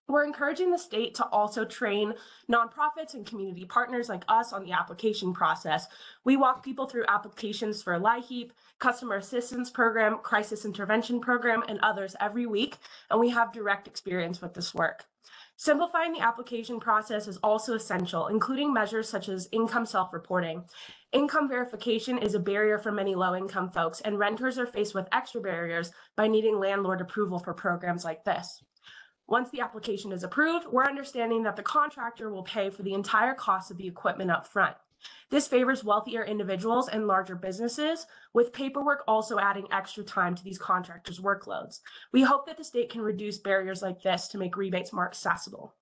We're encouraging the state to also train nonprofits and community partners like us on the application process. We walk people through applications for LIHEAP, Customer Assistance Program, Crisis Intervention Program, and others every week, and we have direct experience with this work. Simplifying the application process is also essential, including measures such as income self-reporting. Income verification is a barrier for many low-income folks, and renters are faced with extra barriers by needing landlord approval for programs like this. Once the application is approved, we're understanding that the contractor will pay for the entire cost of the equipment up front. This favors wealthier individuals and larger businesses, with paperwork also adding extra time to these contractors' workloads. We hope that the state can reduce barriers like this to make rebates more accessible.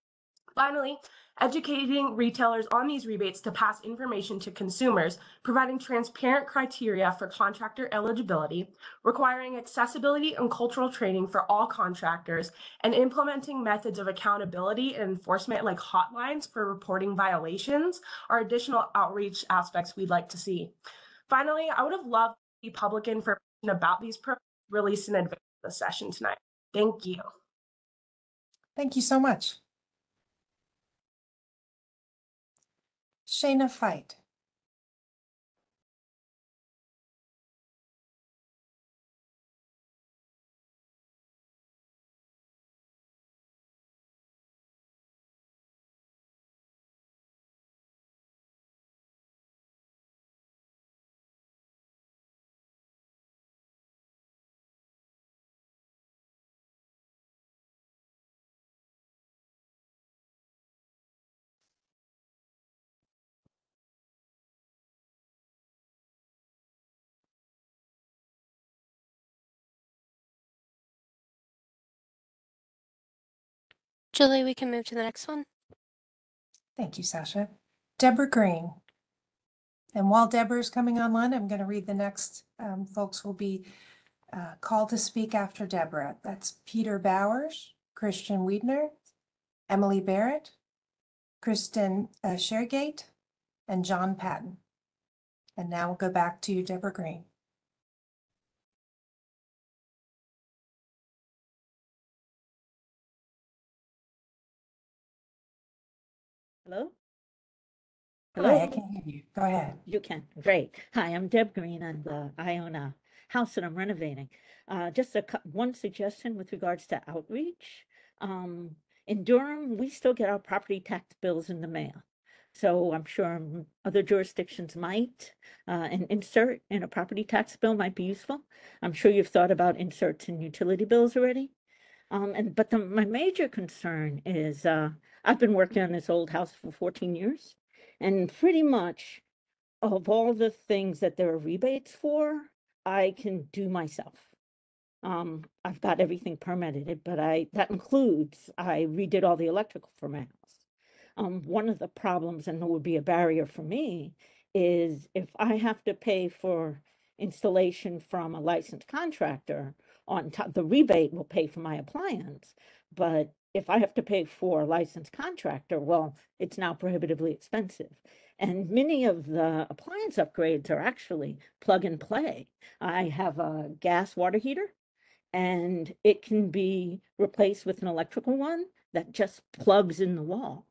Finally, educating retailers on these rebates to pass information to consumers, providing transparent criteria for contractor eligibility, requiring accessibility and cultural training for all contractors, and implementing methods of accountability and enforcement like hotlines for reporting violations are additional outreach aspects we'd like to see. Finally, I would have loved to see public information about these programs released in advance of the session tonight. Thank you. Thank you so much. Shayna Fight. Julie, we can move to the next one. Thank you, Sasha. Deborah Green. And while Deborah's coming online, I'm going to read the next folks will be called to speak after Deborah. That's Peter Bowers, Christian Wiedner, Emily Barrett, Kristen Shergate, and John Patton. And now we'll go back to Deborah Green. Hello? Hi, I can hear you. Go ahead. You can. Great. Hi, I'm Deb Green, and I own a house that I'm renovating. Just one suggestion with regards to outreach. In Durham, we still get our property tax bills in the mail. So I'm sure other jurisdictions might. An insert in a property tax bill might be useful. I'm sure you've thought about inserts in utility bills already. But my major concern is I've been working on this old house for 14 years, and pretty much of all the things that there are rebates for, I can do myself. I've got everything permitted, but that includes I redid all the electrical for my house. One of the problems, and it would be a barrier for me, is if I have to pay for installation from a licensed contractor, on top, the rebate will pay for my appliance. But if I have to pay for a licensed contractor, well, it's now prohibitively expensive. And many of the appliance upgrades are actually plug and play. I have a gas water heater, and it can be replaced with an electrical one that just plugs in the wall.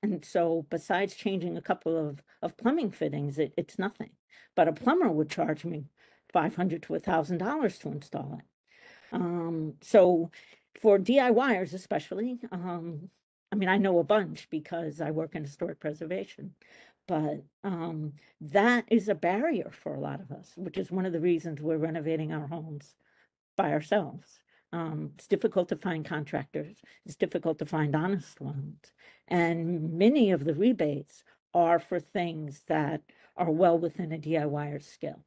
And so besides changing a couple of plumbing fittings, it's nothing. But a plumber would charge me $500 to $1,000 to install it. So for DIYers especially, I mean, I know a bunch because I work in historic preservation, but that is a barrier for a lot of us, which is one of the reasons we're renovating our homes by ourselves. It's difficult to find contractors. It's difficult to find honest ones. And many of the rebates are for things that are well within a DIYer's skill.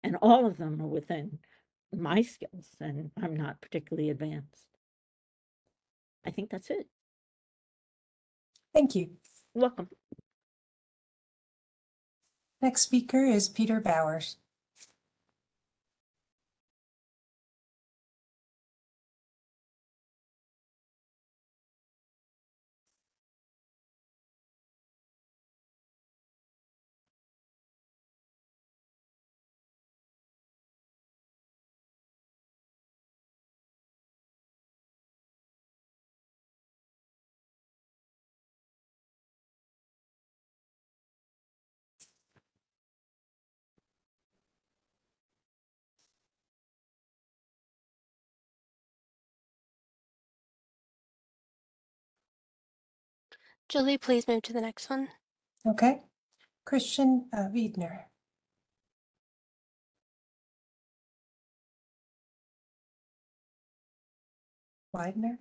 And all of them are within my skills, and I'm not particularly advanced. I think that's it. Thank you. Welcome. Next speaker is Peter Bowers. Julie, please move to the next one. Okay. Christian Wiedner. Widener.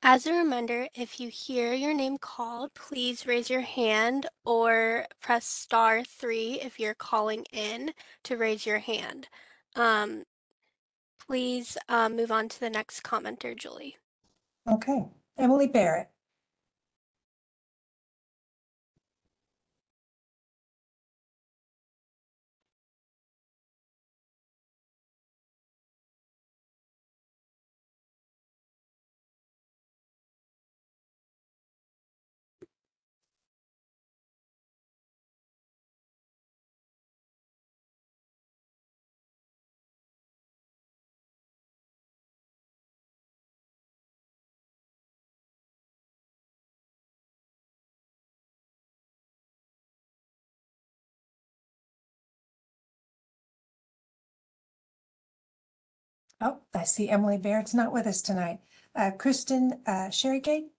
As a reminder, if you hear your name called, please raise your hand or press *3 if you're calling in to raise your hand. Please move on to the next commenter, Julie. Okay. Emily Barrett. Oh, I see Emily Baird's not with us tonight. Kristen Sherrygate?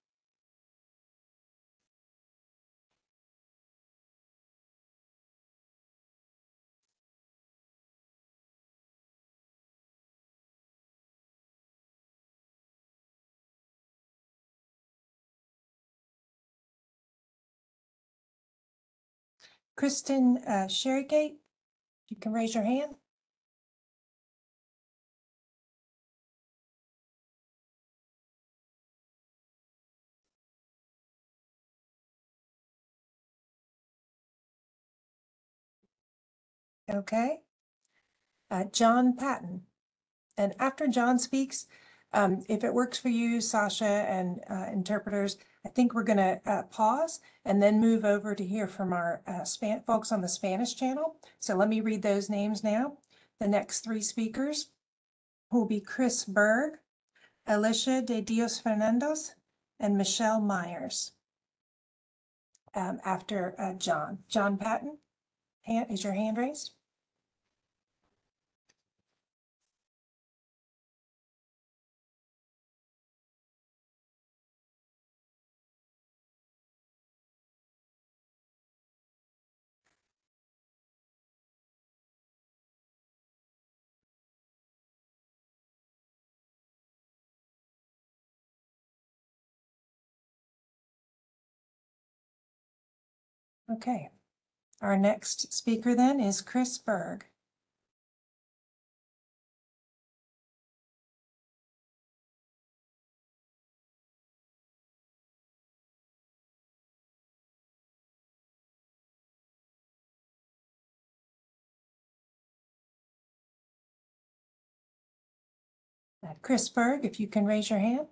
Kristen Sherrygate, you can raise your hand. Okay. John Patton. And after John speaks, if it works for you, Sasha and interpreters, I think we're going to pause and then move over to hear from our folks on the Spanish channel. So let me read those names now. The next three speakers will be Chris Berg, Alicia de Dios Fernandez, and Michelle Myers. After John. John Patton, is your hand raised? Okay. Our next speaker then is Chris Berg. Chris Berg, if you can raise your hand.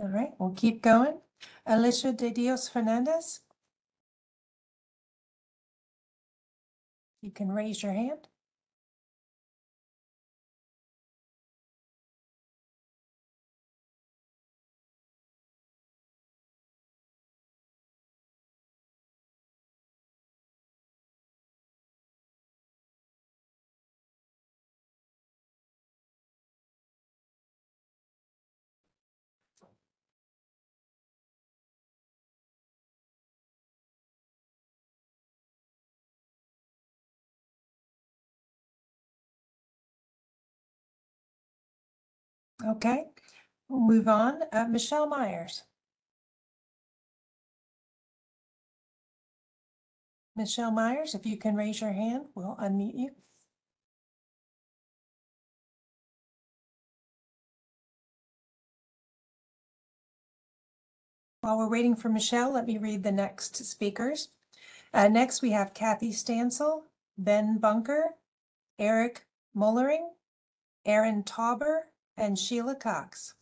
All right, we'll keep going. Alicia de Dios Fernandez. You can raise your hand. Okay, we'll move on. Michelle Myers. Michelle Myers, if you can raise your hand, we'll unmute you. While we're waiting for Michelle, let me read the next speakers. Next, we have Kathy Stansel, Ben Bunker, Eric Mullering, Aaron Tauber, and Sheila Cox.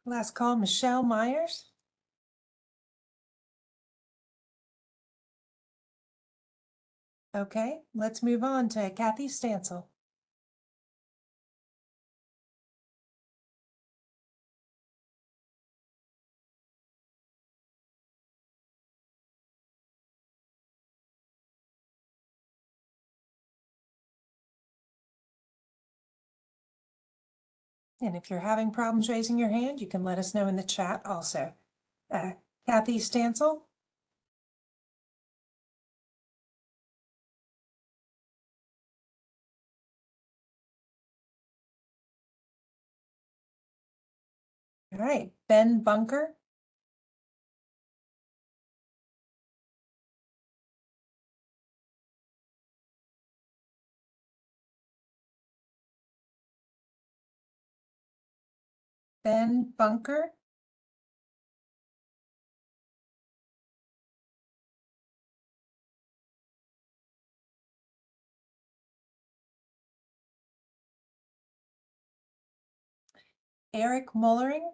Last call, Michelle Myers. Okay, let's move on to Kathy Stansel. And if you're having problems raising your hand, you can let us know in the chat also. Kathy Stansel. All right, Ben Bunker. Ben Bunker. Eric Mullering,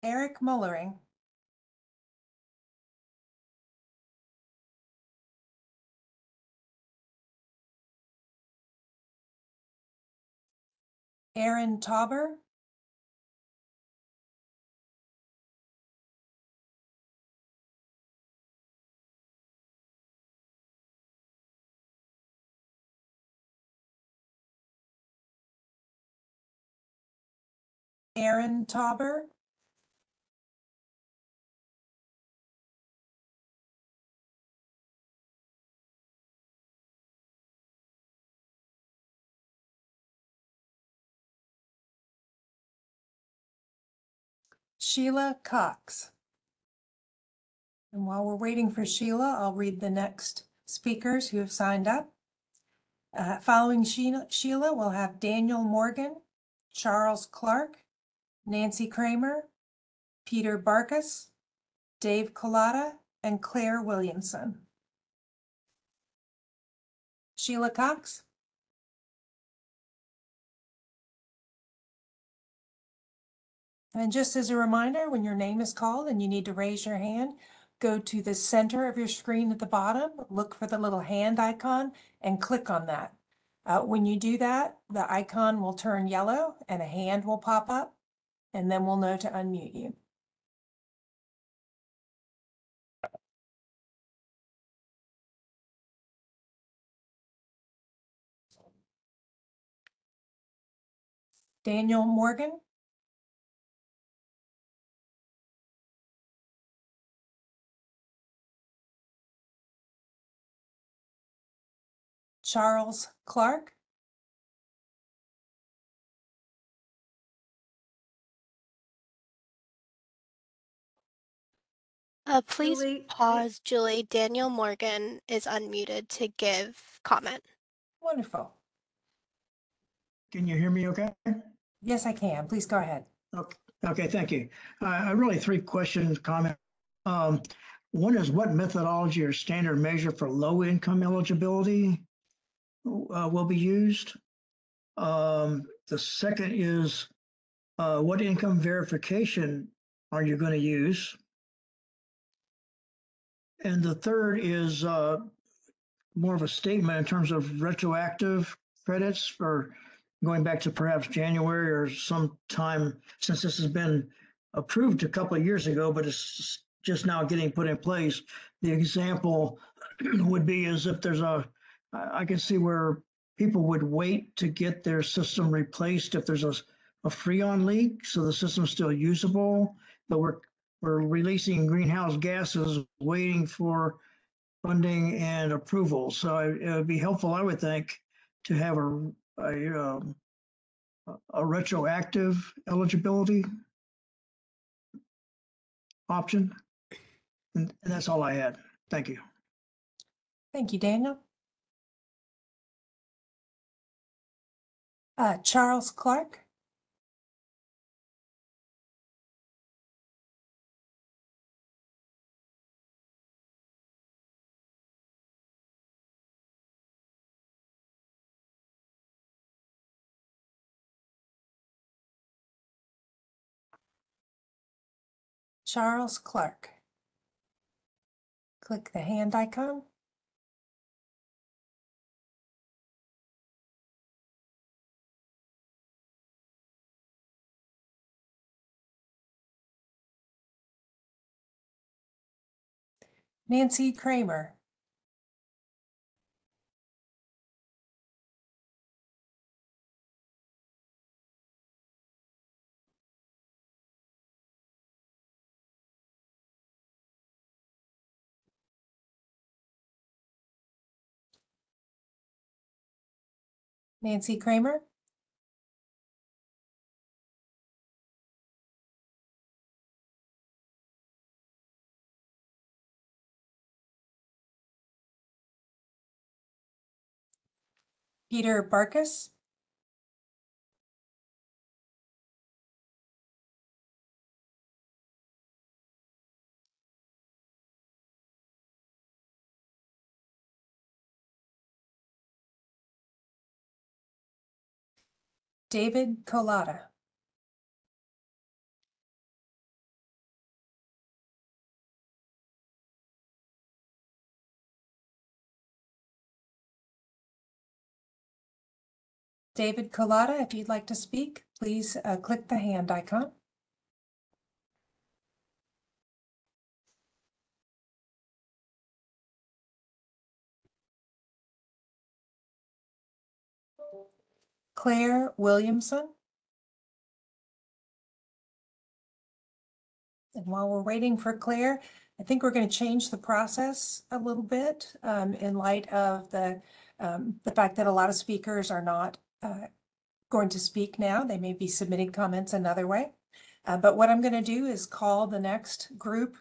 Eric Mullering, Aaron Tauber, Aaron Tauber, Sheila Cox. And while we're waiting for Sheila, I'll read the next speakers who have signed up. Following Sheila, we'll have Daniel Morgan, Charles Clark, Nancy Kramer, Peter Barkus, Dave Collada, and Claire Williamson. Sheila Cox. And just as a reminder, when your name is called and you need to raise your hand, go to the center of your screen at the bottom, look for the little hand icon and click on that. When you do that, the icon will turn yellow and a hand will pop up, and then we'll know to unmute you. Daniel Morgan, Charles Clark, Please Julie, pause, Julie. Daniel Morgan is unmuted to give comment. wonderful. Can you hear me okay? Yes, I can. Please go ahead. Okay, thank you. Really three questions, comment. One is what methodology or standard measure for low income eligibility will be used? The second is what income verification are you going to use? And the third is more of a statement in terms of retroactive credits for going back to perhaps January or some time since this has been approved a couple of years ago, but it's just now getting put in place. The example would be as if I can see where people would wait to get their system replaced if there's a freon leak, so the system's still usable, but we're releasing greenhouse gases waiting for funding and approval. So it would be helpful, I would think, to have a retroactive eligibility option. And that's all I had. Thank you. Thank you, Daniel. Charles Clark. Charles Clark. Click the hand icon. Nancy Kramer. Nancy Kramer. Peter Barkus. David Colada. David Colada, if you'd like to speak, please click the hand icon. Claire Williamson. And while we're waiting for Claire, I think we're going to change the process a little bit in light of the fact that a lot of speakers are not going to speak now. They may be submitting comments another way. But what I'm going to do is call the next group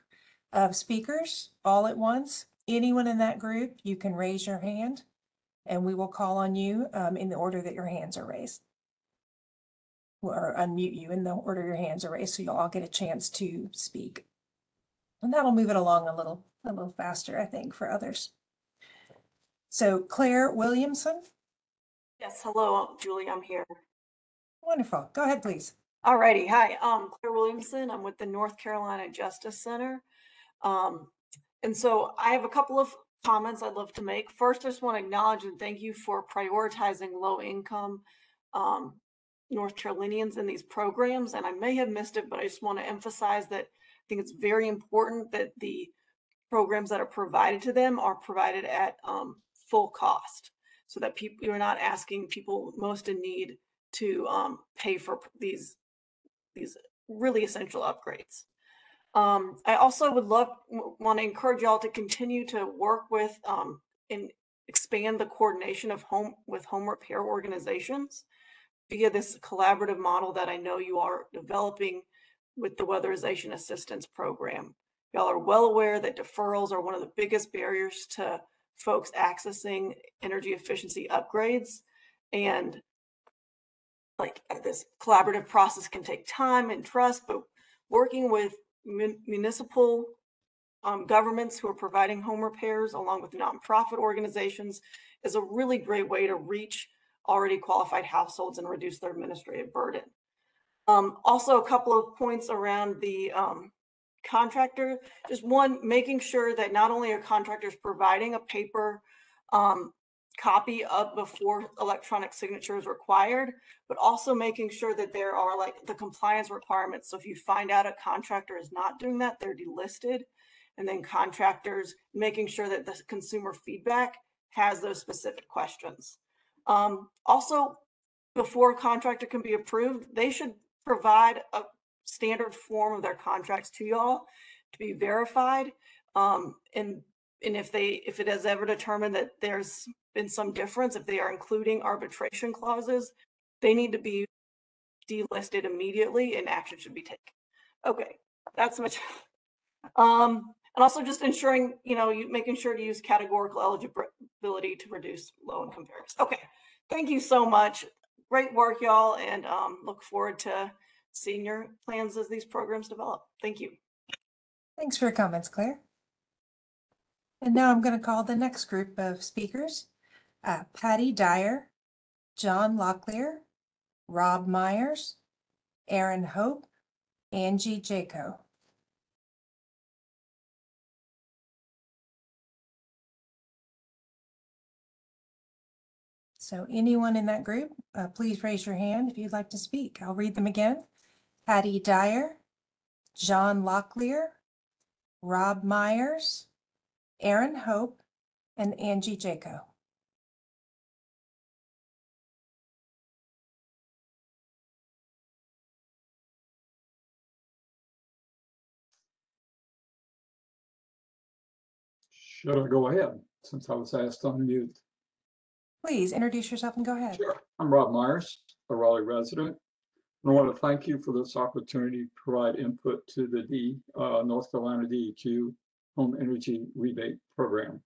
of speakers all at once. Anyone in that group, you can raise your hand and we will call on you in the order that your hands are raised. Or unmute you in the order your hands are raised, so you'll all get a chance to speak. And that'll move it along a little faster, I think, for others. So Claire Williamson. Yes, hello, Julie, I'm here. Wonderful. Go ahead, please. All righty. Hi, Claire Williamson. I'm with the North Carolina Justice Center. And so I have a couple of comments I'd love to make. First, I just want to acknowledge and thank you for prioritizing low-income North Carolinians in these programs. And I may have missed it, but I just want to emphasize that I think it's very important that the programs that are provided to them are provided at full cost, so that you're not asking people most in need to pay for these really essential upgrades. I also would want to encourage y'all to continue to work with and expand the coordination of home repair organizations via this collaborative model that I know you are developing with the Weatherization Assistance Program. Y'all are well aware that deferrals are one of the biggest barriers to folks accessing energy efficiency upgrades. And like this collaborative process can take time and trust, but working with municipal governments who are providing home repairs along with nonprofit organizations is a really great way to reach already qualified households and reduce their administrative burden. Also, a couple of points around the contractor. Just one, making sure that not only are contractors providing a paper copy up before electronic signature is required, but also making sure that there are like the compliance requirements. So if you find out a contractor is not doing that, they're delisted. And then contractors making sure that the consumer feedback has those specific questions. Also, before a contractor can be approved, they should provide a standard form of their contracts to y'all to be verified. And if it has ever determined that there's been some difference, if they are including arbitration clauses, they need to be delisted immediately and action should be taken. Okay, that's much. And also just ensuring, making sure to use categorical eligibility to reduce low-income barriers. Okay, thank you so much. Great work, y'all, and look forward to seeing your plans as these programs develop. Thank you. Thanks for your comments, Claire. And now I'm going to call the next group of speakers. Patty Dyer, John Locklear, Rob Myers, Aaron Hope, Angie Jaco. So anyone in that group, please raise your hand if you'd like to speak. I'll read them again. Patty Dyer, John Locklear, Rob Myers, Aaron Hope, and Angie Jaco. Should I go ahead since I was asked on mute? Please introduce yourself and go ahead. Sure. I'm Rob Myers, a Raleigh resident. And I want to thank you for this opportunity to provide input to the North Carolina DEQ Home Energy Rebate Program.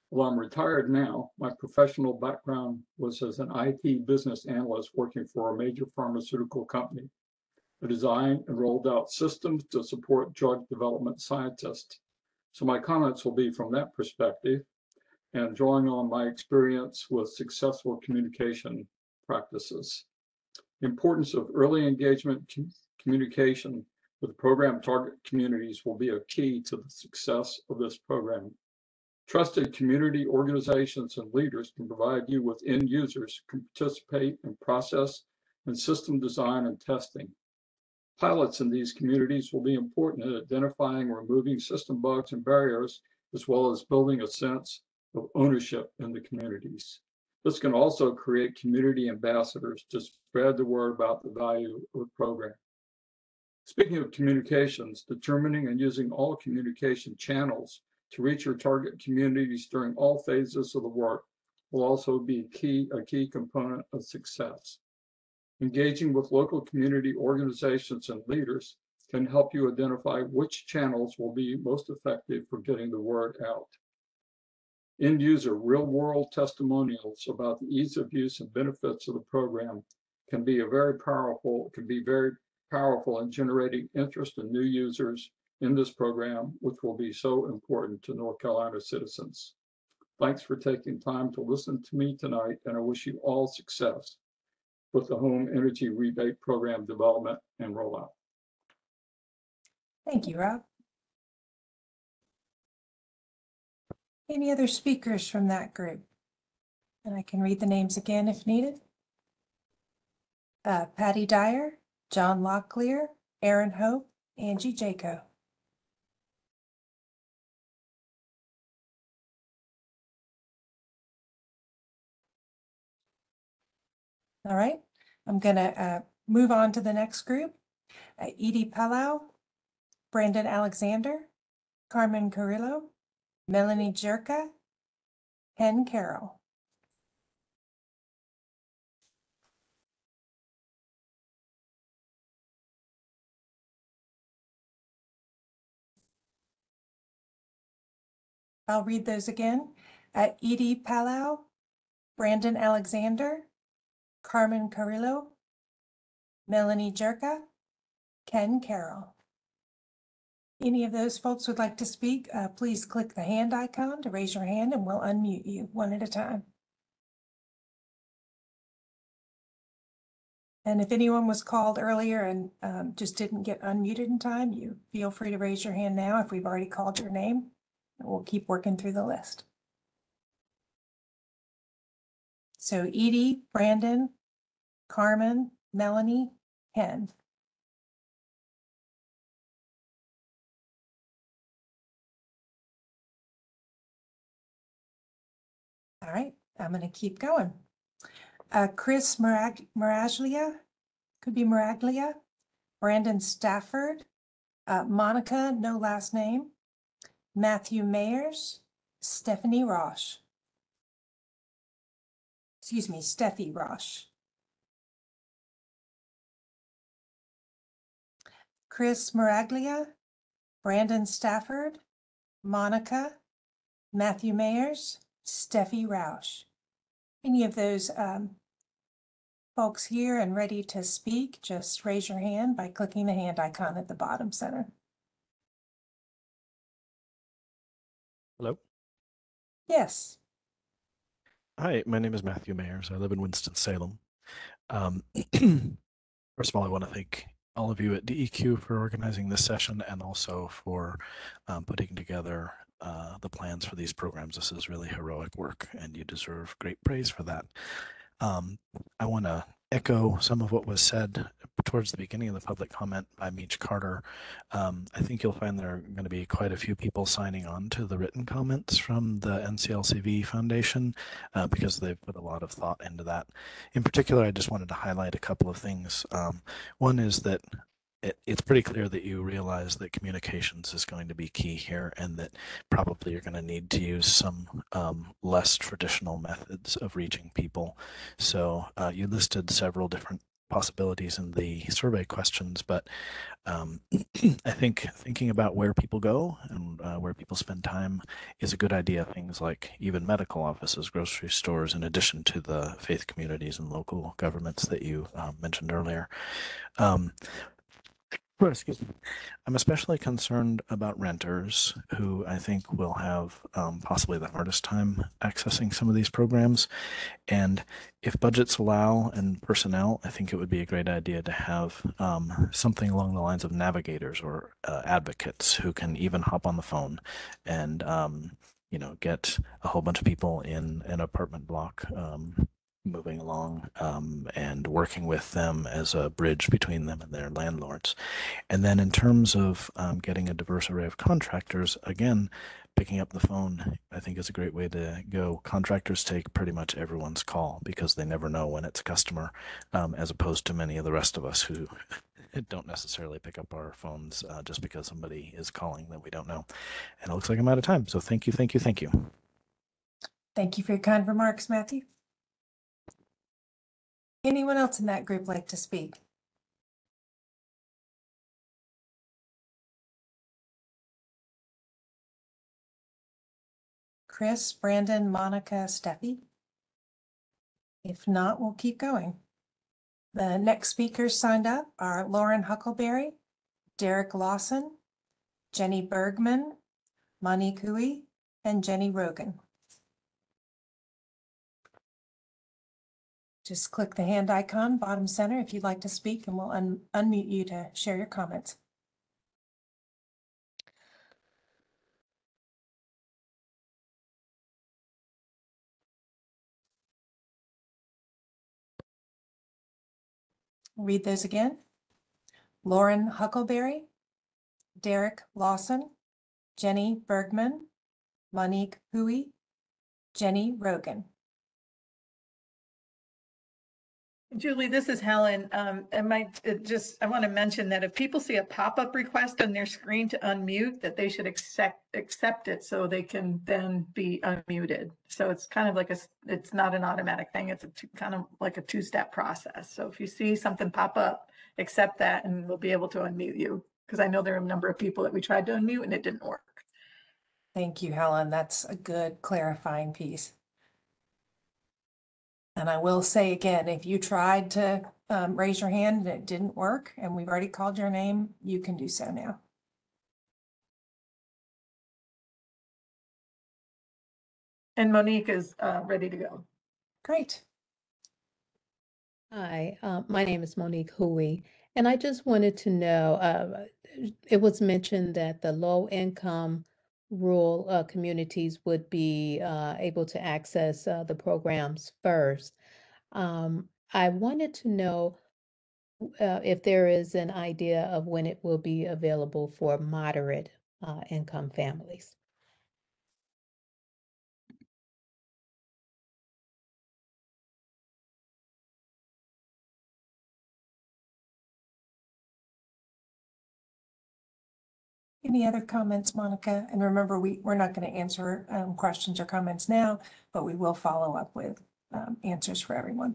While I'm retired now, my professional background was as an IT business analyst working for a major pharmaceutical company. I designed and rolled out systems to support drug development scientists. So my comments will be from that perspective and drawing on my experience with successful communication practices. The importance of early engagement communication with program target communities will be a key to the success of this program. Trusted community organizations and leaders can provide you with end users who can participate in process and system design and testing. Pilots in these communities will be important in identifying and removing system bugs and barriers, as well as building a sense of ownership in the communities. This can also create community ambassadors to spread the word about the value of the program. Speaking of communications, determining and using all communication channels to reach your target communities during all phases of the work will also be a key component of success. Engaging with local community organizations and leaders can help you identify which channels will be most effective for getting the word out. End user real-world testimonials about the ease of use and benefits of the program can be very powerful in generating interest in new users in this program, which will be so important to North Carolina citizens. Thanks for taking time to listen to me tonight, and I wish you all success with the Home Energy Rebate Program development and rollout. Thank you, Rob. Any other speakers from that group? And I can read the names again if needed. Patty Dyer, John Locklear, Aaron Hope, Angie Jaco. All right, I'm gonna move on to the next group. Edie Palau, Brandon Alexander, Carmen Carrillo, Melanie Jerka, Ken Carroll. I'll read those again. Edie Palau, Brandon Alexander, Carmen Carrillo, Melanie Jerka, Ken Carroll. Any of those folks would like to speak, please click the hand icon to raise your hand and we'll unmute you one at a time. And if anyone was called earlier and just didn't get unmuted in time, you feel free to raise your hand now if we've already called your name. And we'll keep working through the list. So Edie, Brandon, Carmen, Melanie, Ken. All right, I'm going to keep going. Chris Maraglia, could be Maraglia, Brandon Stafford, Monica, no last name, Matthew Mayers, Stephanie Roche. Excuse me, Steffi Roche. Chris Maraglia, Brandon Stafford, Monica, Matthew Mayers, Steffi Roush. Any of those folks here and ready to speak, just raise your hand by clicking the hand icon at the bottom center. Hello. Yes. Hi, my name is Matthew Mayers. I live in Winston-Salem. First of all, I want to thank all of you at DEQ for organizing this session and also for putting together the plans for these programs. This is really heroic work and you deserve great praise for that. I want to echo some of what was said towards the beginning of the public comment by Meech Carter. I think you'll find there are going to be quite a few people signing on to the written comments from the NCLCV Foundation because they've put a lot of thought into that. In particular, I just wanted to highlight a couple of things. One is that it's pretty clear that you realize that communications is going to be key here and that probably you're going to need to use some less traditional methods of reaching people. So you listed several different possibilities in the survey questions, but I think thinking about where people go and where people spend time is a good idea. Things like even medical offices, grocery stores, in addition to the faith communities and local governments that you mentioned earlier. Well, excuse me. I'm especially concerned about renters who I think will have possibly the hardest time accessing some of these programs. And if budgets allow and personnel, I think it would be a great idea to have something along the lines of navigators or advocates who can even hop on the phone and get a whole bunch of people in an apartment block moving along and working with them as a bridge between them and their landlords. And then in terms of getting a diverse array of contractors, again, picking up the phone, I think is a great way to go. Contractors take pretty much everyone's call because they never know when it's a customer, as opposed to many of the rest of us who don't necessarily pick up our phones just because somebody is calling that we don't know. And it looks like I'm out of time. So thank you, thank you, thank you. Thank you for your kind remarks, Matthew. Anyone else in that group like to speak? Chris, Brandon, Monica, Steffi? If not, we'll keep going. The next speakers signed up are Lauren Huckleberry, Derek Lawson, Jenny Bergman, Monique Hui, and Jenny Rogan. Just click the hand icon, bottom center, if you'd like to speak, and we'll unmute you to share your comments. Read those again. Lauren Huckleberry, Derek Lawson, Jenny Bergman, Monique Hui, Jenny Rogan. Julie, this is Helen. I want to mention that if people see a pop-up request on their screen to unmute, that they should accept it so they can then be unmuted. So it's kind of like it's not an automatic thing. It's kind of like a two-step process. So if you see something pop up, accept that and we'll be able to unmute you. Because I know there are a number of people that we tried to unmute and it didn't work. Thank you, Helen. That's a good clarifying piece. And I will say again, if you tried to raise your hand and it didn't work, and we've already called your name, you can do so now. And Monique is ready to go. Great. Hi, my name is Monique Hui, and I just wanted to know, it was mentioned that the low-income rural communities would be able to access the programs first. I wanted to know if there is an idea of when it will be available for moderate income families. Any other comments, Monica? And remember, we're not going to answer questions or comments now, but we will follow up with answers for everyone.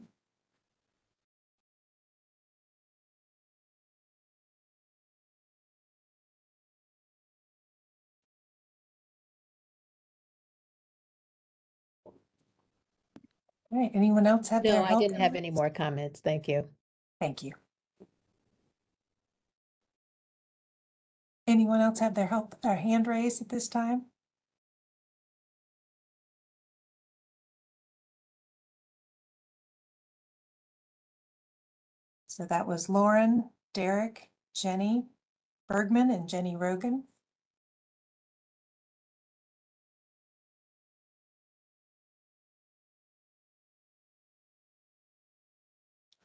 All right, anyone else have their No, I help? didn't have any more comments. Thank you. Thank you. Anyone else have their hand raised at this time? So that was Lauren, Derek, Jenny Bergman, and Jenny Rogan.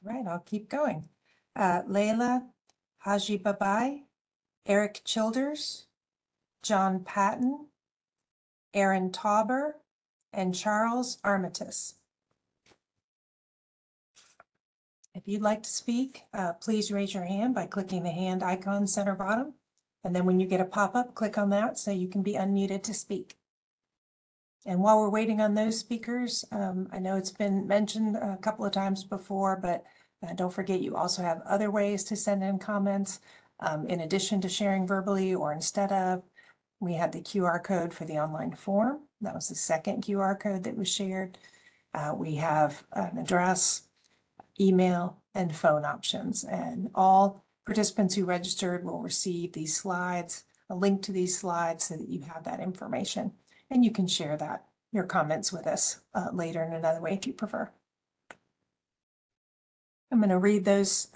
All right, I'll keep going. Layla Haji Babai, Eric Childers, John Patton, Aaron Tauber, and Charles Armitage. If you'd like to speak, please raise your hand by clicking the hand icon center bottom. And then when you get a pop-up, click on that so you can be unmuted to speak. And while we're waiting on those speakers, I know it's been mentioned a couple of times before, but don't forget you also have other ways to send in comments in addition to sharing verbally or instead of. We had the QR code for the online form. That was the second QR code that was shared. We have an address, email, and phone options, and all participants who registered will receive these slides, a link to these slides so that you have that information. And you can share that, your comments with us later in another way if you prefer. I'm going to read those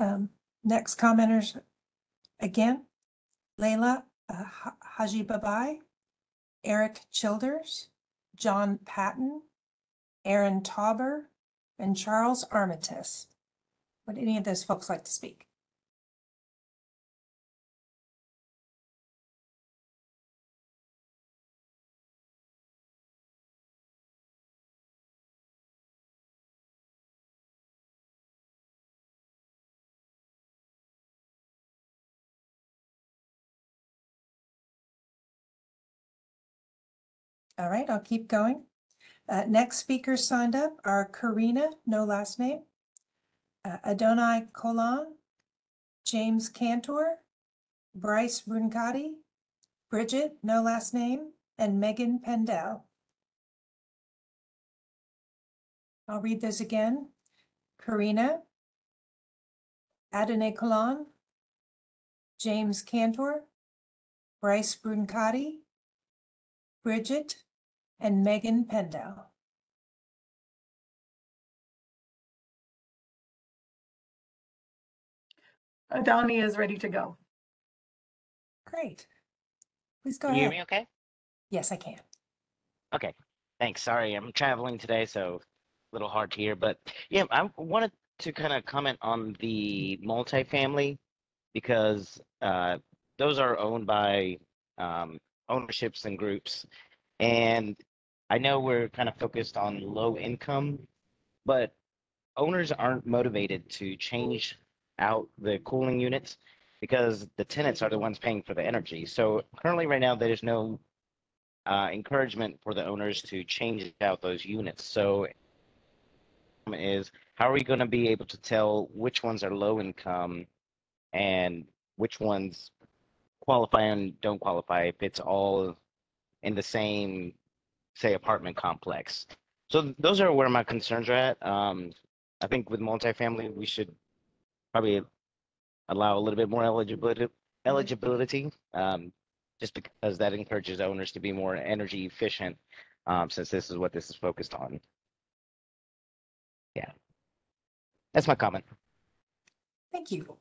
next commenters again. Leila Hajibabai, Eric Childers, John Patton, Aaron Tauber, and Charles Armitage. Would any of those folks like to speak? All right, I'll keep going. Next speakers signed up are Karina, no last name, Adonai Kolan, James Cantor, Bryce Bruncati, Bridget, no last name, and Megan Pendel. I'll read those again. Karina, Adonai Kolan, James Cantor, Bryce Bruncati, Bridget, and Megan Pendel. Donnie is ready to go. Great. Please go Can you hear ahead. me okay? Yes, I can. Okay, thanks. Sorry, I'm traveling today, so a little hard to hear. But yeah, I wanted to kind of comment on the multifamily because those are owned by ownerships and groups. And I know we're kind of focused on low income, but owners aren't motivated to change out the cooling units because the tenants are the ones paying for the energy. So currently right now, there's no encouragement for the owners to change out those units. So is how are we going to be able to tell which ones are low income and which ones qualify and don't qualify if it's all in the same, say, apartment complex? So those are where my concerns are at. I think with multifamily, we should probably allow a little bit more eligibility, just because that encourages owners to be more energy efficient, since this is what this is focused on. Yeah, that's my comment. Thank you.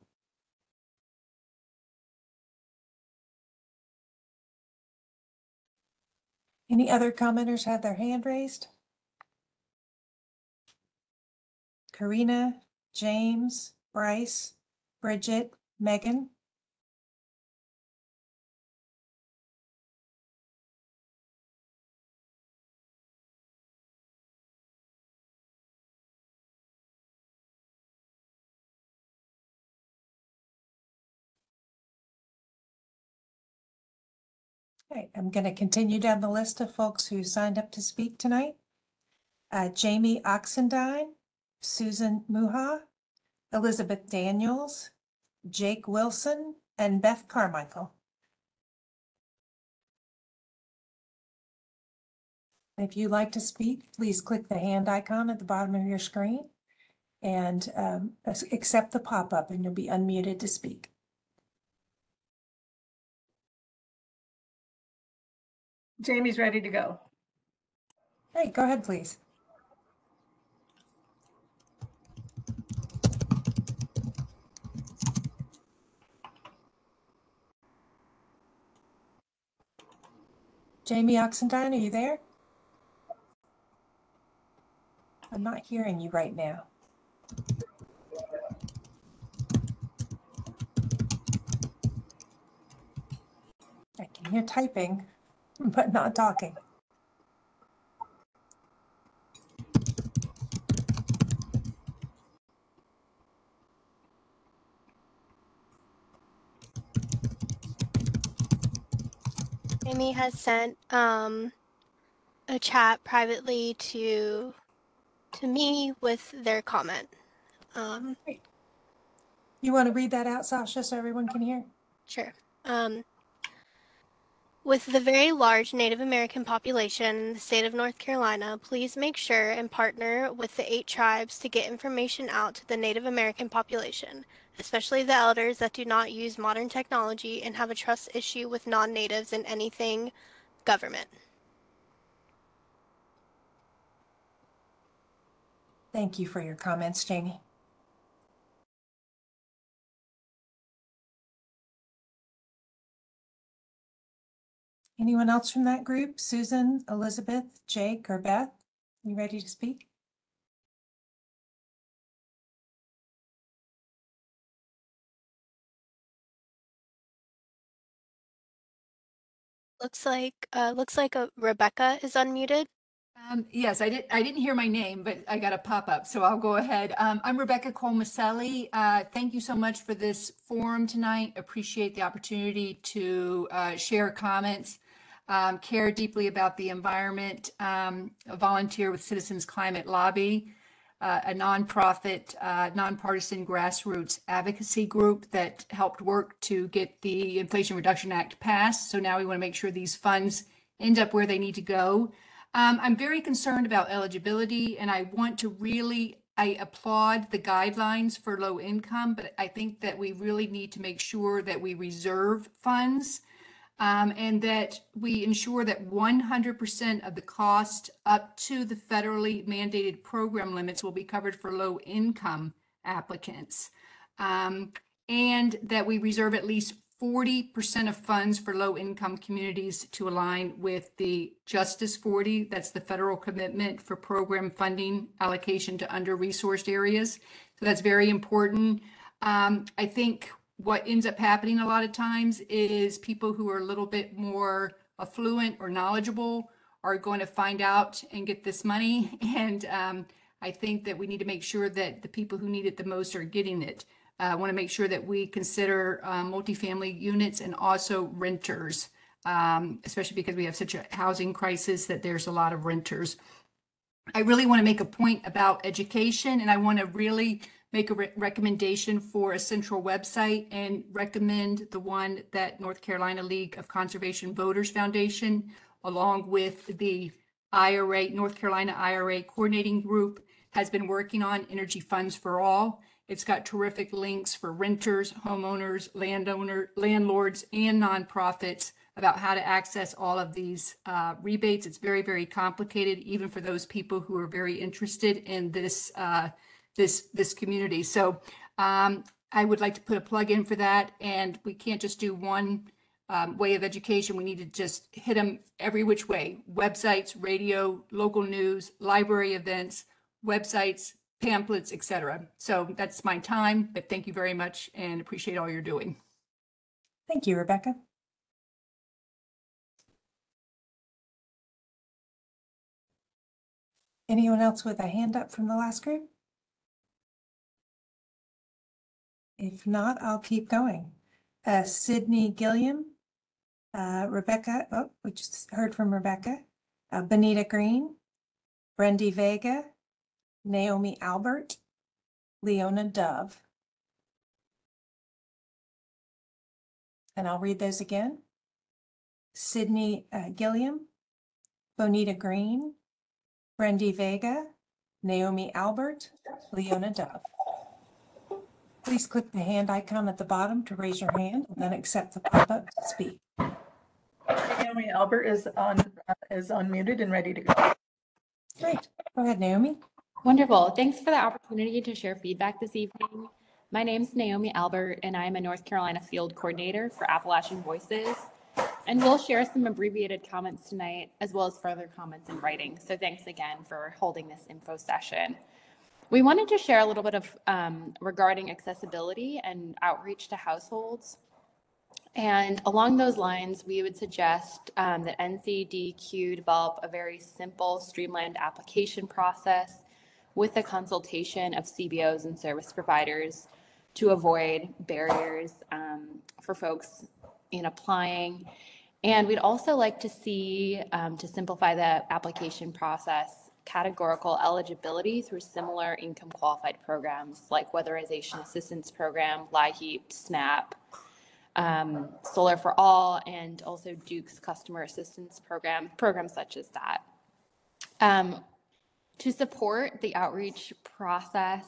Any other commenters have their hand raised? Karina, James, Bryce, Bridget, Megan. Okay, I'm going to continue down the list of folks who signed up to speak tonight. Jamie Oxendine, Susan Muha, Elizabeth Daniels, Jake Wilson, and Beth Carmichael. If you'd like to speak, please click the hand icon at the bottom of your screen and accept the pop-up and you'll be unmuted to speak. Jamie's ready to go. Hey, go ahead, please. Jamie Oxendine, are you there? I'm not hearing you right now. I can hear typing, but not talking. Amy has sent a chat privately to me with their comment. Great. You want to read that out, Sasha, so everyone can hear? Sure. With the very large Native American population in the state of North Carolina, please make sure and partner with the 8 tribes to get information out to the Native American population, especially the elders that do not use modern technology and have a trust issue with non-natives in anything government. Thank you for your comments, Janie. Anyone else from that group? Susan, Elizabeth, Jake, or Beth? You ready to speak? Looks like Rebecca is unmuted. Yes, I didn't hear my name, but I got a pop-up, so I'll go ahead. I'm Rebecca Colmaselli. Thank you so much for this forum tonight. Appreciate the opportunity to share comments. Care deeply about the environment. Volunteer with Citizens Climate Lobby, a nonprofit, nonpartisan grassroots advocacy group that helped work to get the Inflation Reduction Act passed. So now we want to make sure these funds end up where they need to go. I'm very concerned about eligibility, and I applaud the guidelines for low income, but I think that we really need to make sure that we reserve funds and that we ensure that 100% of the cost up to the federally mandated program limits will be covered for low income applicants. And that we reserve at least 40% of funds for low income communities to align with the Justice 40. That's the federal commitment for program funding allocation to under-resourced areas. So that's very important. I think what ends up happening a lot of times is people who are a little bit more affluent or knowledgeable are going to find out and get this money. And I think that we need to make sure that the people who need it the most are getting it. I want to make sure that we consider multifamily units and also renters, especially because we have such a housing crisis that there's a lot of renters. I really want to make a point about education, and I want to really make a recommendation for a central website and recommend the one that North Carolina League of Conservation Voters Foundation, along with the IRA, North Carolina IRA coordinating group, has been working on, Energy Funds for All. It's got terrific links for renters, homeowners, landlords, and nonprofits about how to access all of these rebates. It's very, very complicated, even for those people who are very interested in this this community. So I would like to put a plug in for that. And we can't just do one way of education. We need to just hit them every which way: websites, radio, local news, library events, websites, pamphlets, etc. So that's my time, but thank you very much and appreciate all you're doing. Thank you, Rebecca. Anyone else with a hand up from the last group? If not, I'll keep going. Sydney Gilliam, Rebecca, oh, we just heard from Rebecca, Benita Green, Brendy Vega, Naomi Albert, Leona Dove. And I'll read those again. Sydney Gilliam, Bonita Green, Brendy Vega, Naomi Albert, Leona Dove. Please click the hand icon at the bottom to raise your hand and then accept the pop-up to speak. Naomi Albert is unmuted and ready to go. Great. Go ahead, Naomi. Wonderful. Thanks for the opportunity to share feedback this evening. My name is Naomi Albert, and I'm a North Carolina Field Coordinator for Appalachian Voices. And we'll share some abbreviated comments tonight, as well as further comments in writing. So thanks again for holding this info session. We wanted to share a little bit of regarding accessibility and outreach to households. And along those lines, we would suggest that NCDQ develop a very simple, streamlined application process with the consultation of CBOs and service providers to avoid barriers for folks in applying. And we'd also like to see, to simplify the application process, categorical eligibility through similar income qualified programs like Weatherization Assistance Program, LIHEAP, SNAP. Solar for All, and also Duke's customer assistance program, programs such as that. To support the outreach process,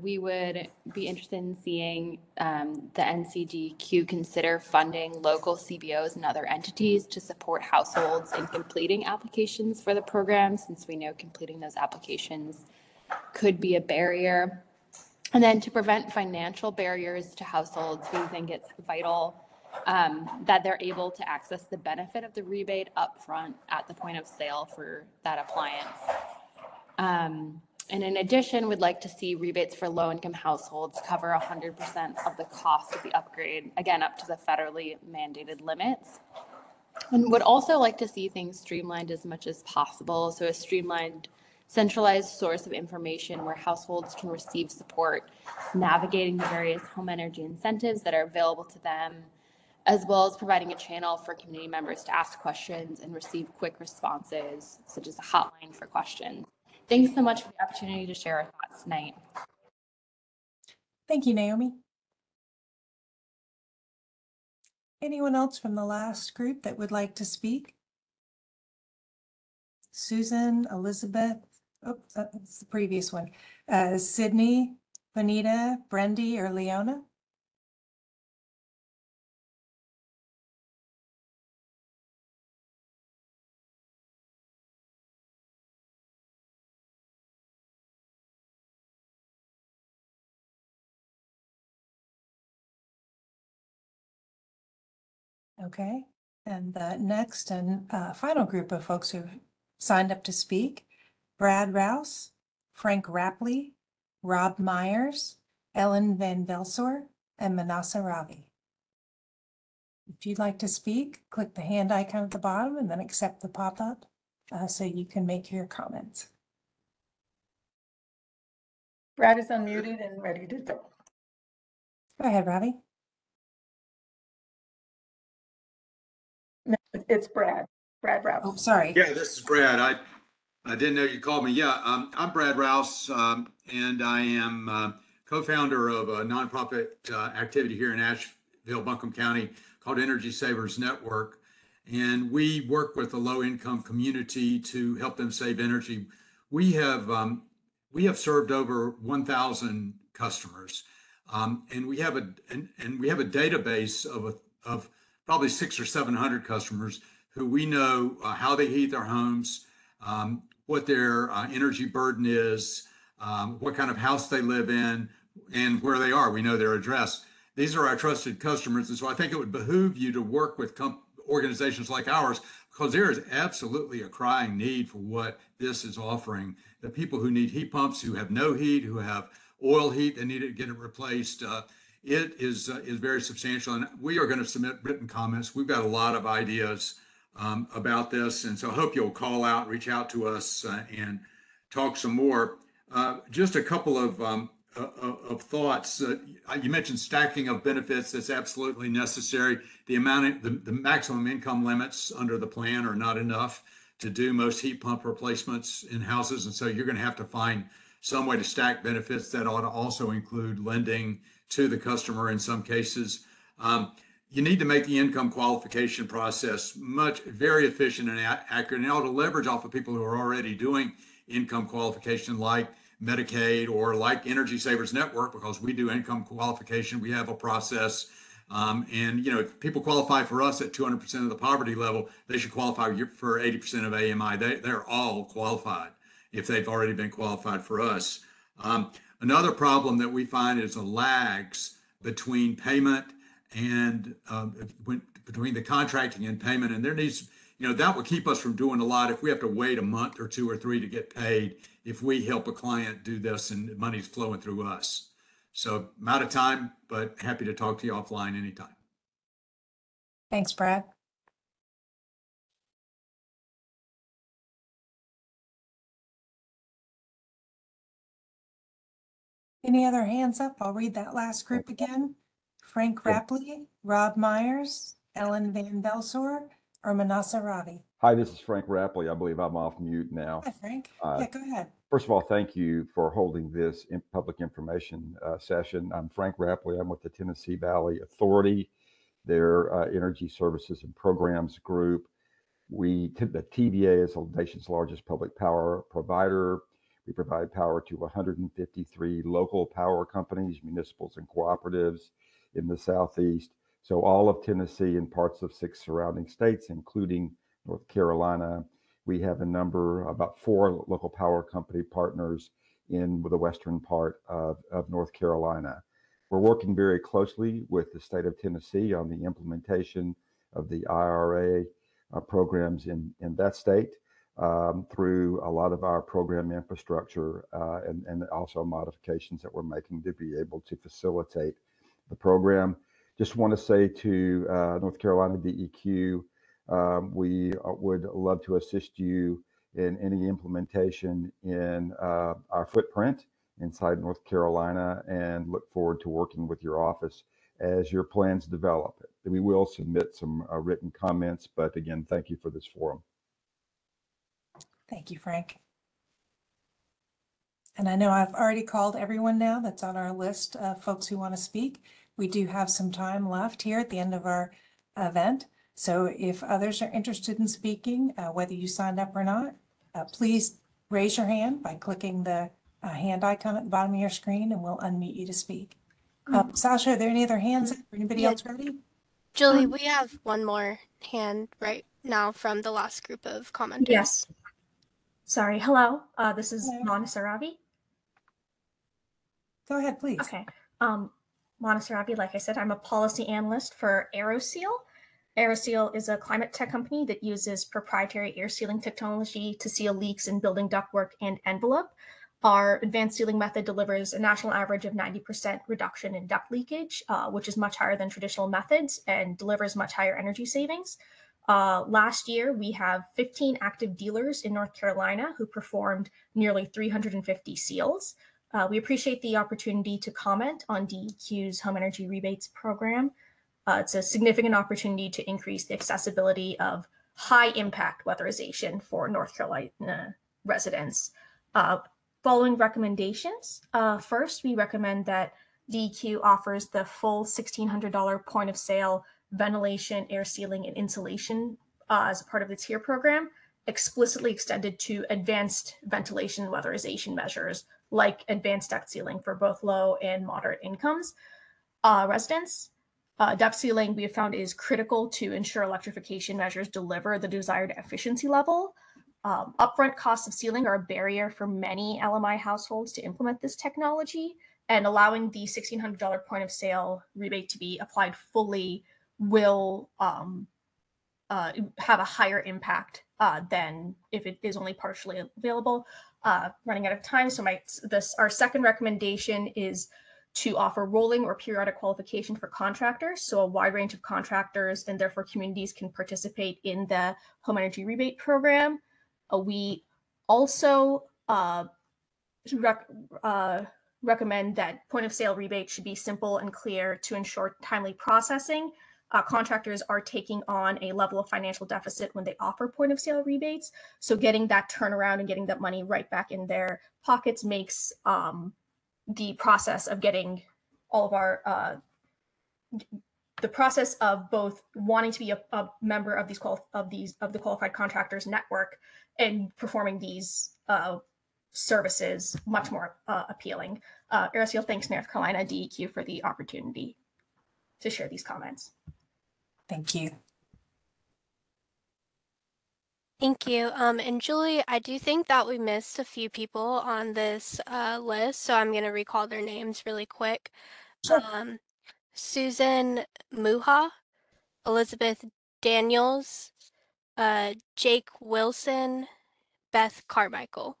we would be interested in seeing the NCDQ consider funding local CBOs and other entities to support households in completing applications for the program, since we know completing those applications could be a barrier. And then to prevent financial barriers to households, we think it's vital that they're able to access the benefit of the rebate upfront at the point of sale for that appliance. And in addition, we'd like to see rebates for low-income households cover 100% of the cost of the upgrade, again, up to the federally mandated limits. And would also like to see things streamlined as much as possible. So a streamlined, centralized source of information where households can receive support navigating the various home energy incentives that are available to them, as well as providing a channel for community members to ask questions and receive quick responses, such as a hotline for questions. Thanks so much for the opportunity to share our thoughts tonight. Thank you, Naomi. Anyone else from the last group that would like to speak? Susan, Elizabeth, oh, that's the previous one. Sydney, Bonita, Brendy, or Leona? Okay, and the next and final group of folks who've signed up to speak: Brad Rouse, Frank Rapley, Rob Myers, Ellen Van Velsor, and Manasa Ravi. If you'd like to speak, click the hand icon at the bottom and then accept the pop-up so you can make your comments. Brad is unmuted and ready to go. Go ahead, Ravi. No, it's Brad. Brad Rouse. Oh, sorry. Yeah, this is Brad. I didn't know you called me. Yeah, I'm Brad Rouse, and I am co-founder of a nonprofit activity here in Asheville, Buncombe County called Energy Savers Network. And we work with the low-income community to help them save energy. We have served over 1,000 customers, and we have a database of probably 600 or 700 customers who we know how they heat their homes, what their energy burden is, what kind of house they live in, and where they are. We know their address. These are our trusted customers. And so I think it would behoove you to work with organizations like ours, because there is absolutely a crying need for what this is offering. The people who need heat pumps, who have no heat, who have oil heat, they need to get it replaced. It is very substantial, and we are going to submit written comments. We've got a lot of ideas about this, and so I hope you'll call out, reach out to us, and talk some more. Just a couple of thoughts. You mentioned stacking of benefits. That's absolutely necessary. The maximum income limits under the plan are not enough to do most heat pump replacements in houses, and so you're going to have to find some way to stack benefits. That ought to also include lending to the customer in some cases. You need to make the income qualification process very efficient and accurate, and it ought to leverage off of people who are already doing income qualification, like Medicaid or like Energy Savers Network, because we do income qualification. We have a process. And if people qualify for us at 200% of the poverty level, they should qualify for 80% of AMI. They're all qualified if they've already been qualified for us. Another problem that we find is the lags between payment and between the contracting and payment. And there needs, that would keep us from doing a lot if we have to wait a month or 2 or 3 to get paid, if we help a client do this and money's flowing through us. So I'm out of time, but happy to talk to you offline anytime. Thanks, Brad. Any other hands up? I'll read that last group again. Frank Rapley, Rob Myers, Ellen Van Velsor, or Manasa Ravi. Hi, this is Frank Rapley. I believe I'm off mute now. Hi, Frank. Yeah, go ahead. First of all, thank you for holding this public information session. I'm Frank Rapley. I'm with the Tennessee Valley Authority. their Energy Services and Programs Group. The TVA is the nation's largest public power provider. We provide power to 153 local power companies, municipals, and cooperatives in the Southeast. So all of Tennessee and parts of 6 surrounding states, including North Carolina. We have about 4 local power company partners in the western part of North Carolina. We're working very closely with the state of Tennessee on the implementation of the IRA programs in that state through a lot of our program infrastructure and also modifications that we're making to be able to facilitate the program. Just want to say to North Carolina DEQ, we would love to assist you in any implementation in our footprint inside North Carolina and look forward to working with your office as your plans develop. We will submit some written comments, but again, thank you for this forum. Thank you, Frank. And I know I've already called everyone now that's on our list of folks who want to speak. We do have some time left here at the end of our event. So if others are interested in speaking, whether you signed up or not, please raise your hand by clicking the hand icon at the bottom of your screen and we'll unmute you to speak. Sasha, are there any other hands? Anybody Yeah. else ready? Julie, we have one more hand right now from the last group of commenters. Yes. Sorry. Hello. This is Hello. Mona Sarabi. Go ahead, please. Okay. Mona Sarabi, like I said, I'm a policy analyst for AeroSeal. AeroSeal is a climate tech company that uses proprietary air sealing technology to seal leaks in building ductwork and envelope. Our advanced sealing method delivers a national average of 90% reduction in duct leakage, which is much higher than traditional methods and delivers much higher energy savings. Last year, we have 15 active dealers in North Carolina who performed nearly 350 seals. We appreciate the opportunity to comment on DEQ's home energy rebates program. It's a significant opportunity to increase the accessibility of high impact weatherization for North Carolina residents. Following recommendations. First, we recommend that DEQ offers the full $1,600 point of sale ventilation, air sealing, and insulation as a part of the tier program, explicitly extended to advanced ventilation weatherization measures like advanced duct sealing for both low and moderate incomes residents. Duct sealing we have found is critical to ensure electrification measures deliver the desired efficiency level. Upfront costs of sealing are a barrier for many LMI households to implement this technology, and allowing the $1,600 point of sale rebate to be applied fully will have a higher impact than if it is only partially available. Running out of time, so our second recommendation is to offer rolling or periodic qualification for contractors. So a wide range of contractors and therefore communities can participate in the home energy rebate program. We also recommend that point of sale rebate should be simple and clear to ensure timely processing. Contractors are taking on a level of financial deficit when they offer point of sale rebates. So getting that turnaround and getting that money right back in their pockets makes the process of getting all of our the process of both wanting to be a member of the qualified contractors network and performing these services much more appealing. AeroSeal thanks North Carolina DEQ for the opportunity to share these comments. Thank you. Thank you. And Julie, I do think that we missed a few people on this list, so I'm going to recall their names really quick. Sure. Susan Muha, Elizabeth Daniels, Jake Wilson, Beth Carmichael.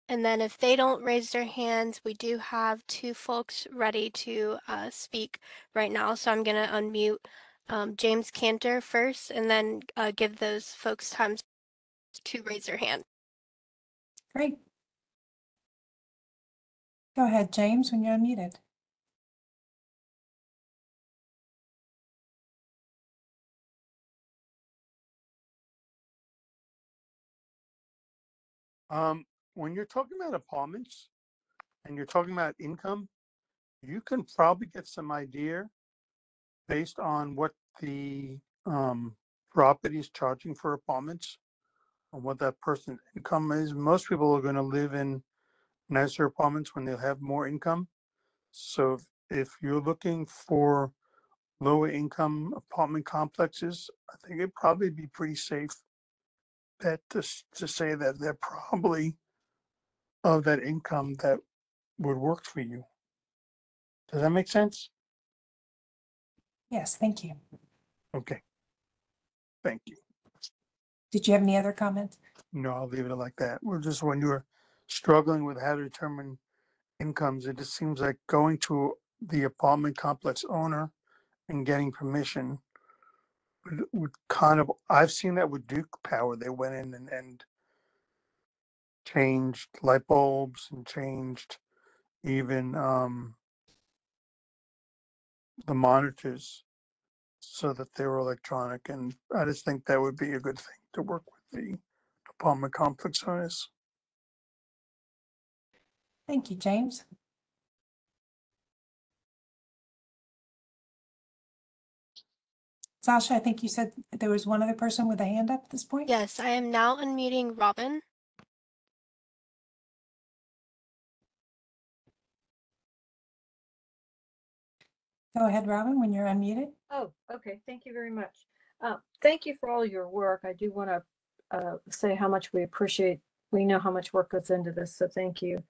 And then if they don't raise their hands, we do have 2 folks ready to speak right now. So I'm going to unmute James Cantor first and then give those folks time to raise their hand. Great. Go ahead, James, when you're unmuted. When you're talking about apartments and you're talking about income, you can probably get some idea based on what the property is charging for apartments and what that person's income is. Most people are going to live in nicer apartments when they have more income. So if you're looking for lower income apartment complexes, I think it'd probably be pretty safe bet to say that they're probably of that income that would work for you. Does that make sense? Yes, thank you. Okay. Thank you. Did you have any other comments? No, I'll leave it like that. We're just when you're struggling with how to determine incomes, it just seems like going to the apartment complex owner and getting permission would kind of, I've seen that with Duke Power. They went in and changed light bulbs and changed even the monitors so that they were electronic. And I just think that would be a good thing to work with the apartment complex owners. Thank you, James. Sasha, I think you said there was one other person with a hand up at this point? Yes, I am now unmuting Robin. Go ahead, Robin, when you're unmuted. Oh, okay. Thank you very much. Thank you for all your work. I do want to say how much we appreciate. We know how much work goes into this, so thank you.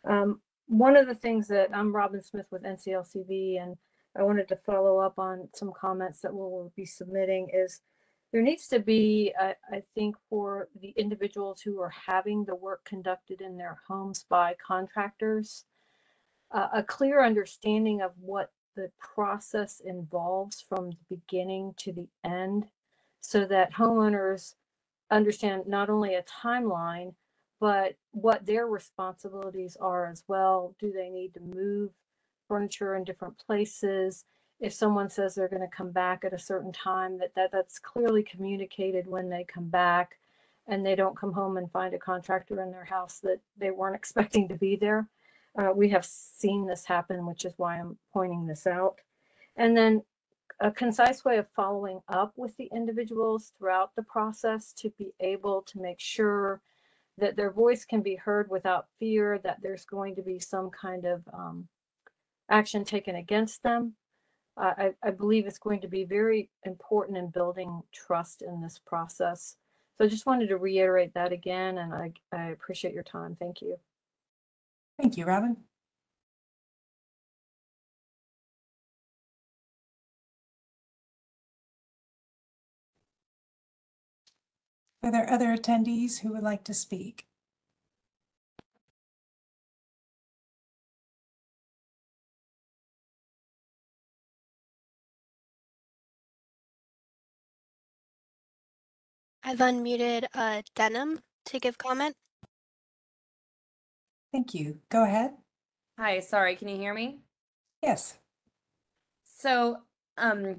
One of the things that I'm Robin Smith with NCLCV, and I wanted to follow up on some comments that we'll be submitting is there needs to be, I think, for the individuals who are having the work conducted in their homes by contractors, a clear understanding of what the process involves from the beginning to the end so that homeowners understand not only a timeline, but what their responsibilities are as well. Do they need to move furniture in different places? If someone says they're going to come back at a certain time, that's clearly communicated when they come back and they don't come home and find a contractor in their house that they weren't expecting to be there. We have seen this happen, which is why I'm pointing this out. And then a concise way of following up with the individuals throughout the process to be able to make sure that their voice can be heard without fear that there's going to be some kind of action taken against them. I believe it's going to be very important in building trust in this process. So I just wanted to reiterate that again, and I appreciate your time. Thank you. Thank you, Robin. Are there other attendees who would like to speak? I've unmuted Denim to give comment. Thank you. Go ahead. Hi, sorry, can you hear me? Yes. So, one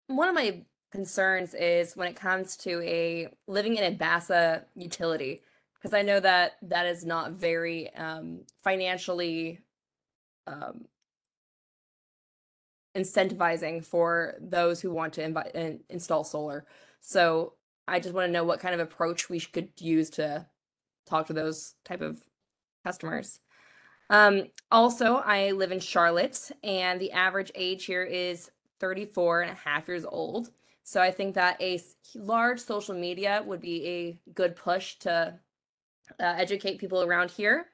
of my concerns is when it comes to living in a BASA utility, because I know that that is not very financially incentivizing for those who want to install solar. So I just want to know what kind of approach we could use to talk to those type of customers. Also, I live in Charlotte, and the average age here is 34 and a half years old. So I think that a large social media would be a good push to educate people around here.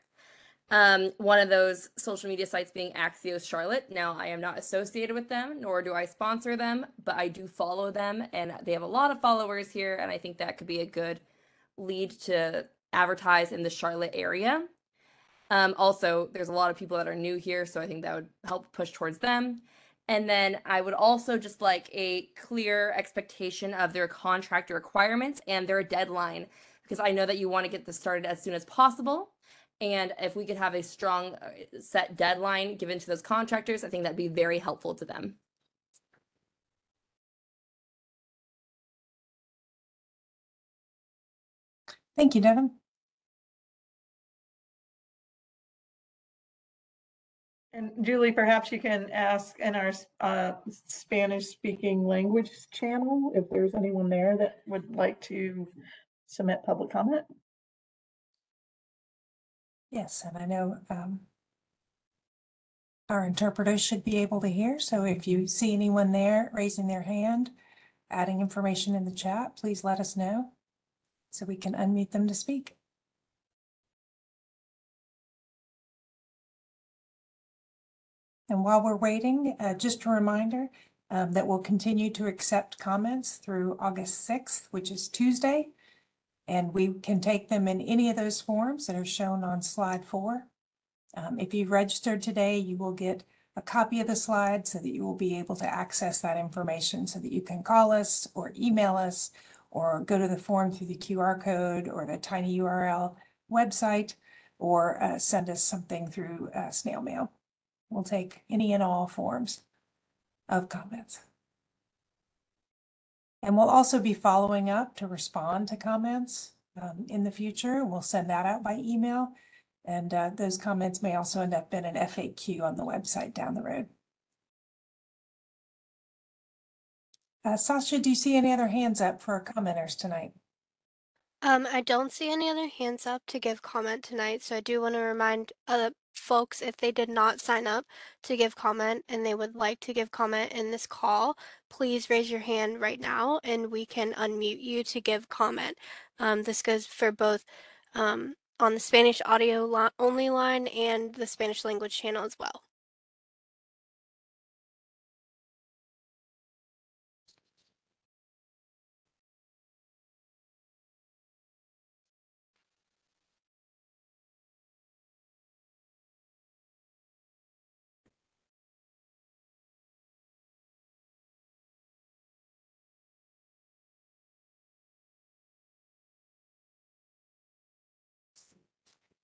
One of those social media sites being Axios Charlotte. Now, I am not associated with them, nor do I sponsor them, but I do follow them, and they have a lot of followers here, and I think that could be a good lead to advertise in the Charlotte area. Also, there's a lot of people that are new here, so I think that would help push towards them. And then I would also just like a clear expectation of their contractor requirements and their deadline, because I know that you want to get this started as soon as possible. And if we could have a strong set deadline given to those contractors, I think that'd be very helpful to them. Thank you, Devin. And Julie, perhaps you can ask in our Spanish-speaking language channel if there's anyone there that would like to submit public comment. Yes, and I know our interpreters should be able to hear. So if you see anyone there raising their hand, adding information in the chat, please let us know so we can unmute them to speak. And while we're waiting, just a reminder that we'll continue to accept comments through August 6th, which is Tuesday. And we can take them in any of those forms that are shown on slide 4. If you've registered today, you will get a copy of the slide so that you will be able to access that information so that you can call us or email us or go to the form through the QR code or the tinyURL website or send us something through snail mail. We'll take any and all forms of comments. And we'll also be following up to respond to comments in the future. We'll send that out by email. And those comments may also end up in an FAQ on the website down the road. Sasha, do you see any other hands up for our commenters tonight? I don't see any other hands up to give comment tonight, so I do want to remind folks if they did not sign up to give comment and they would like to give comment in this call, please raise your hand right now and we can unmute you to give comment. This goes for both on the Spanish audio only line and the Spanish language channel as well.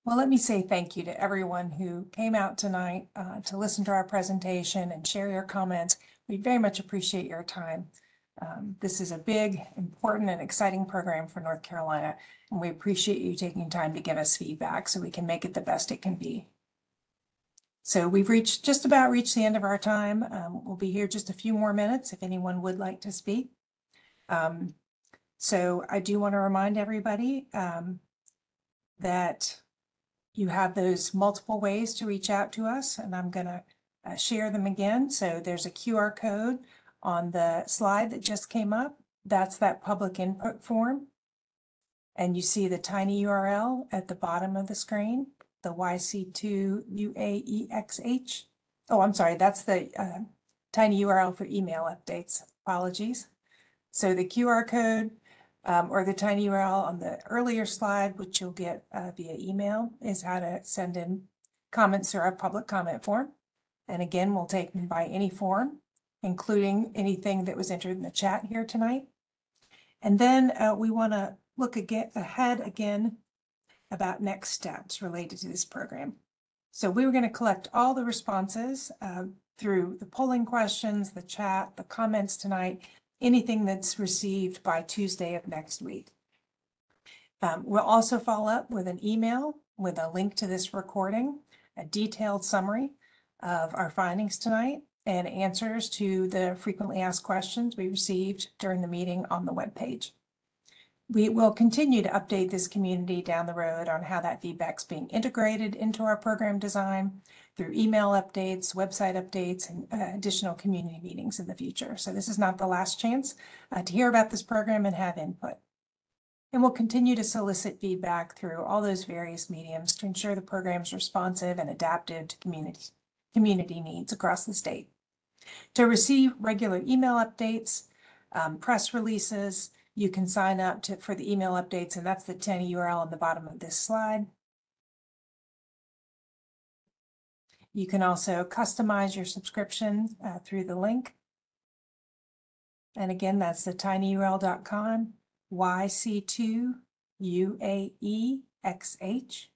Well, let me say thank you to everyone who came out tonight to listen to our presentation and share your comments. We very much appreciate your time. This is a big, important, and exciting program for North Carolina, and we appreciate you taking time to give us feedback so we can make it the best it can be. So we've just about reached the end of our time. We'll be here just a few more minutes if anyone would like to speak. So I do want to remind everybody that you have those multiple ways to reach out to us, and I'm going to share them again. So there's a QR code on the slide that just came up. That's that public input form. And you see the tiny URL at the bottom of the screen, the YC2UAEXH. Oh, I'm sorry, that's the tiny URL for email updates. Apologies. So the QR code or the tiny URL on the earlier slide, which you'll get via email, is how to send in comments through our public comment form. And again, we'll take them by any form, including anything that was entered in the chat here tonight. And then we want to look ahead again about next steps related to this program. So we were going to collect all the responses through the polling questions, the chat, the comments tonight, anything that's received by Tuesday of next week. We'll also follow up with an email with a link to this recording, a detailed summary of our findings tonight, and answers to the frequently asked questions we received during the meeting on the webpage. We will continue to update this community down the road on how that feedback's being integrated into our program design through email updates, website updates, and additional community meetings in the future. So this is not the last chance to hear about this program and have input. And we'll continue to solicit feedback through all those various mediums to ensure the program is responsive and adaptive to community needs across the state. To receive regular email updates, press releases, you can sign up for the email updates, and that's the tiny URL on the bottom of this slide. You can also customize your subscription through the link. And again, that's the tinyurl.com, YC2UAEXH.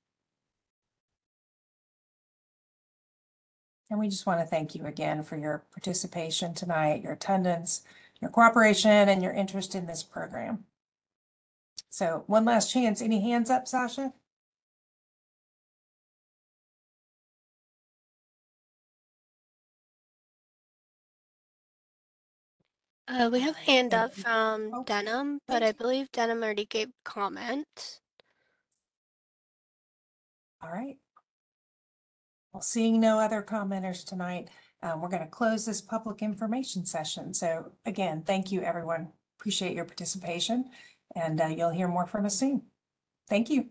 And we just want to thank you again for your participation tonight, your attendance, your cooperation, and your interest in this program. So one last chance. Any hands up, Sasha? We have a hand up Okay. from Denham, but I believe Denham already gave comment. All right. Well, seeing no other commenters tonight, we're going to close this public information session. So again, thank you, everyone. Appreciate your participation, and you'll hear more from us soon. Thank you.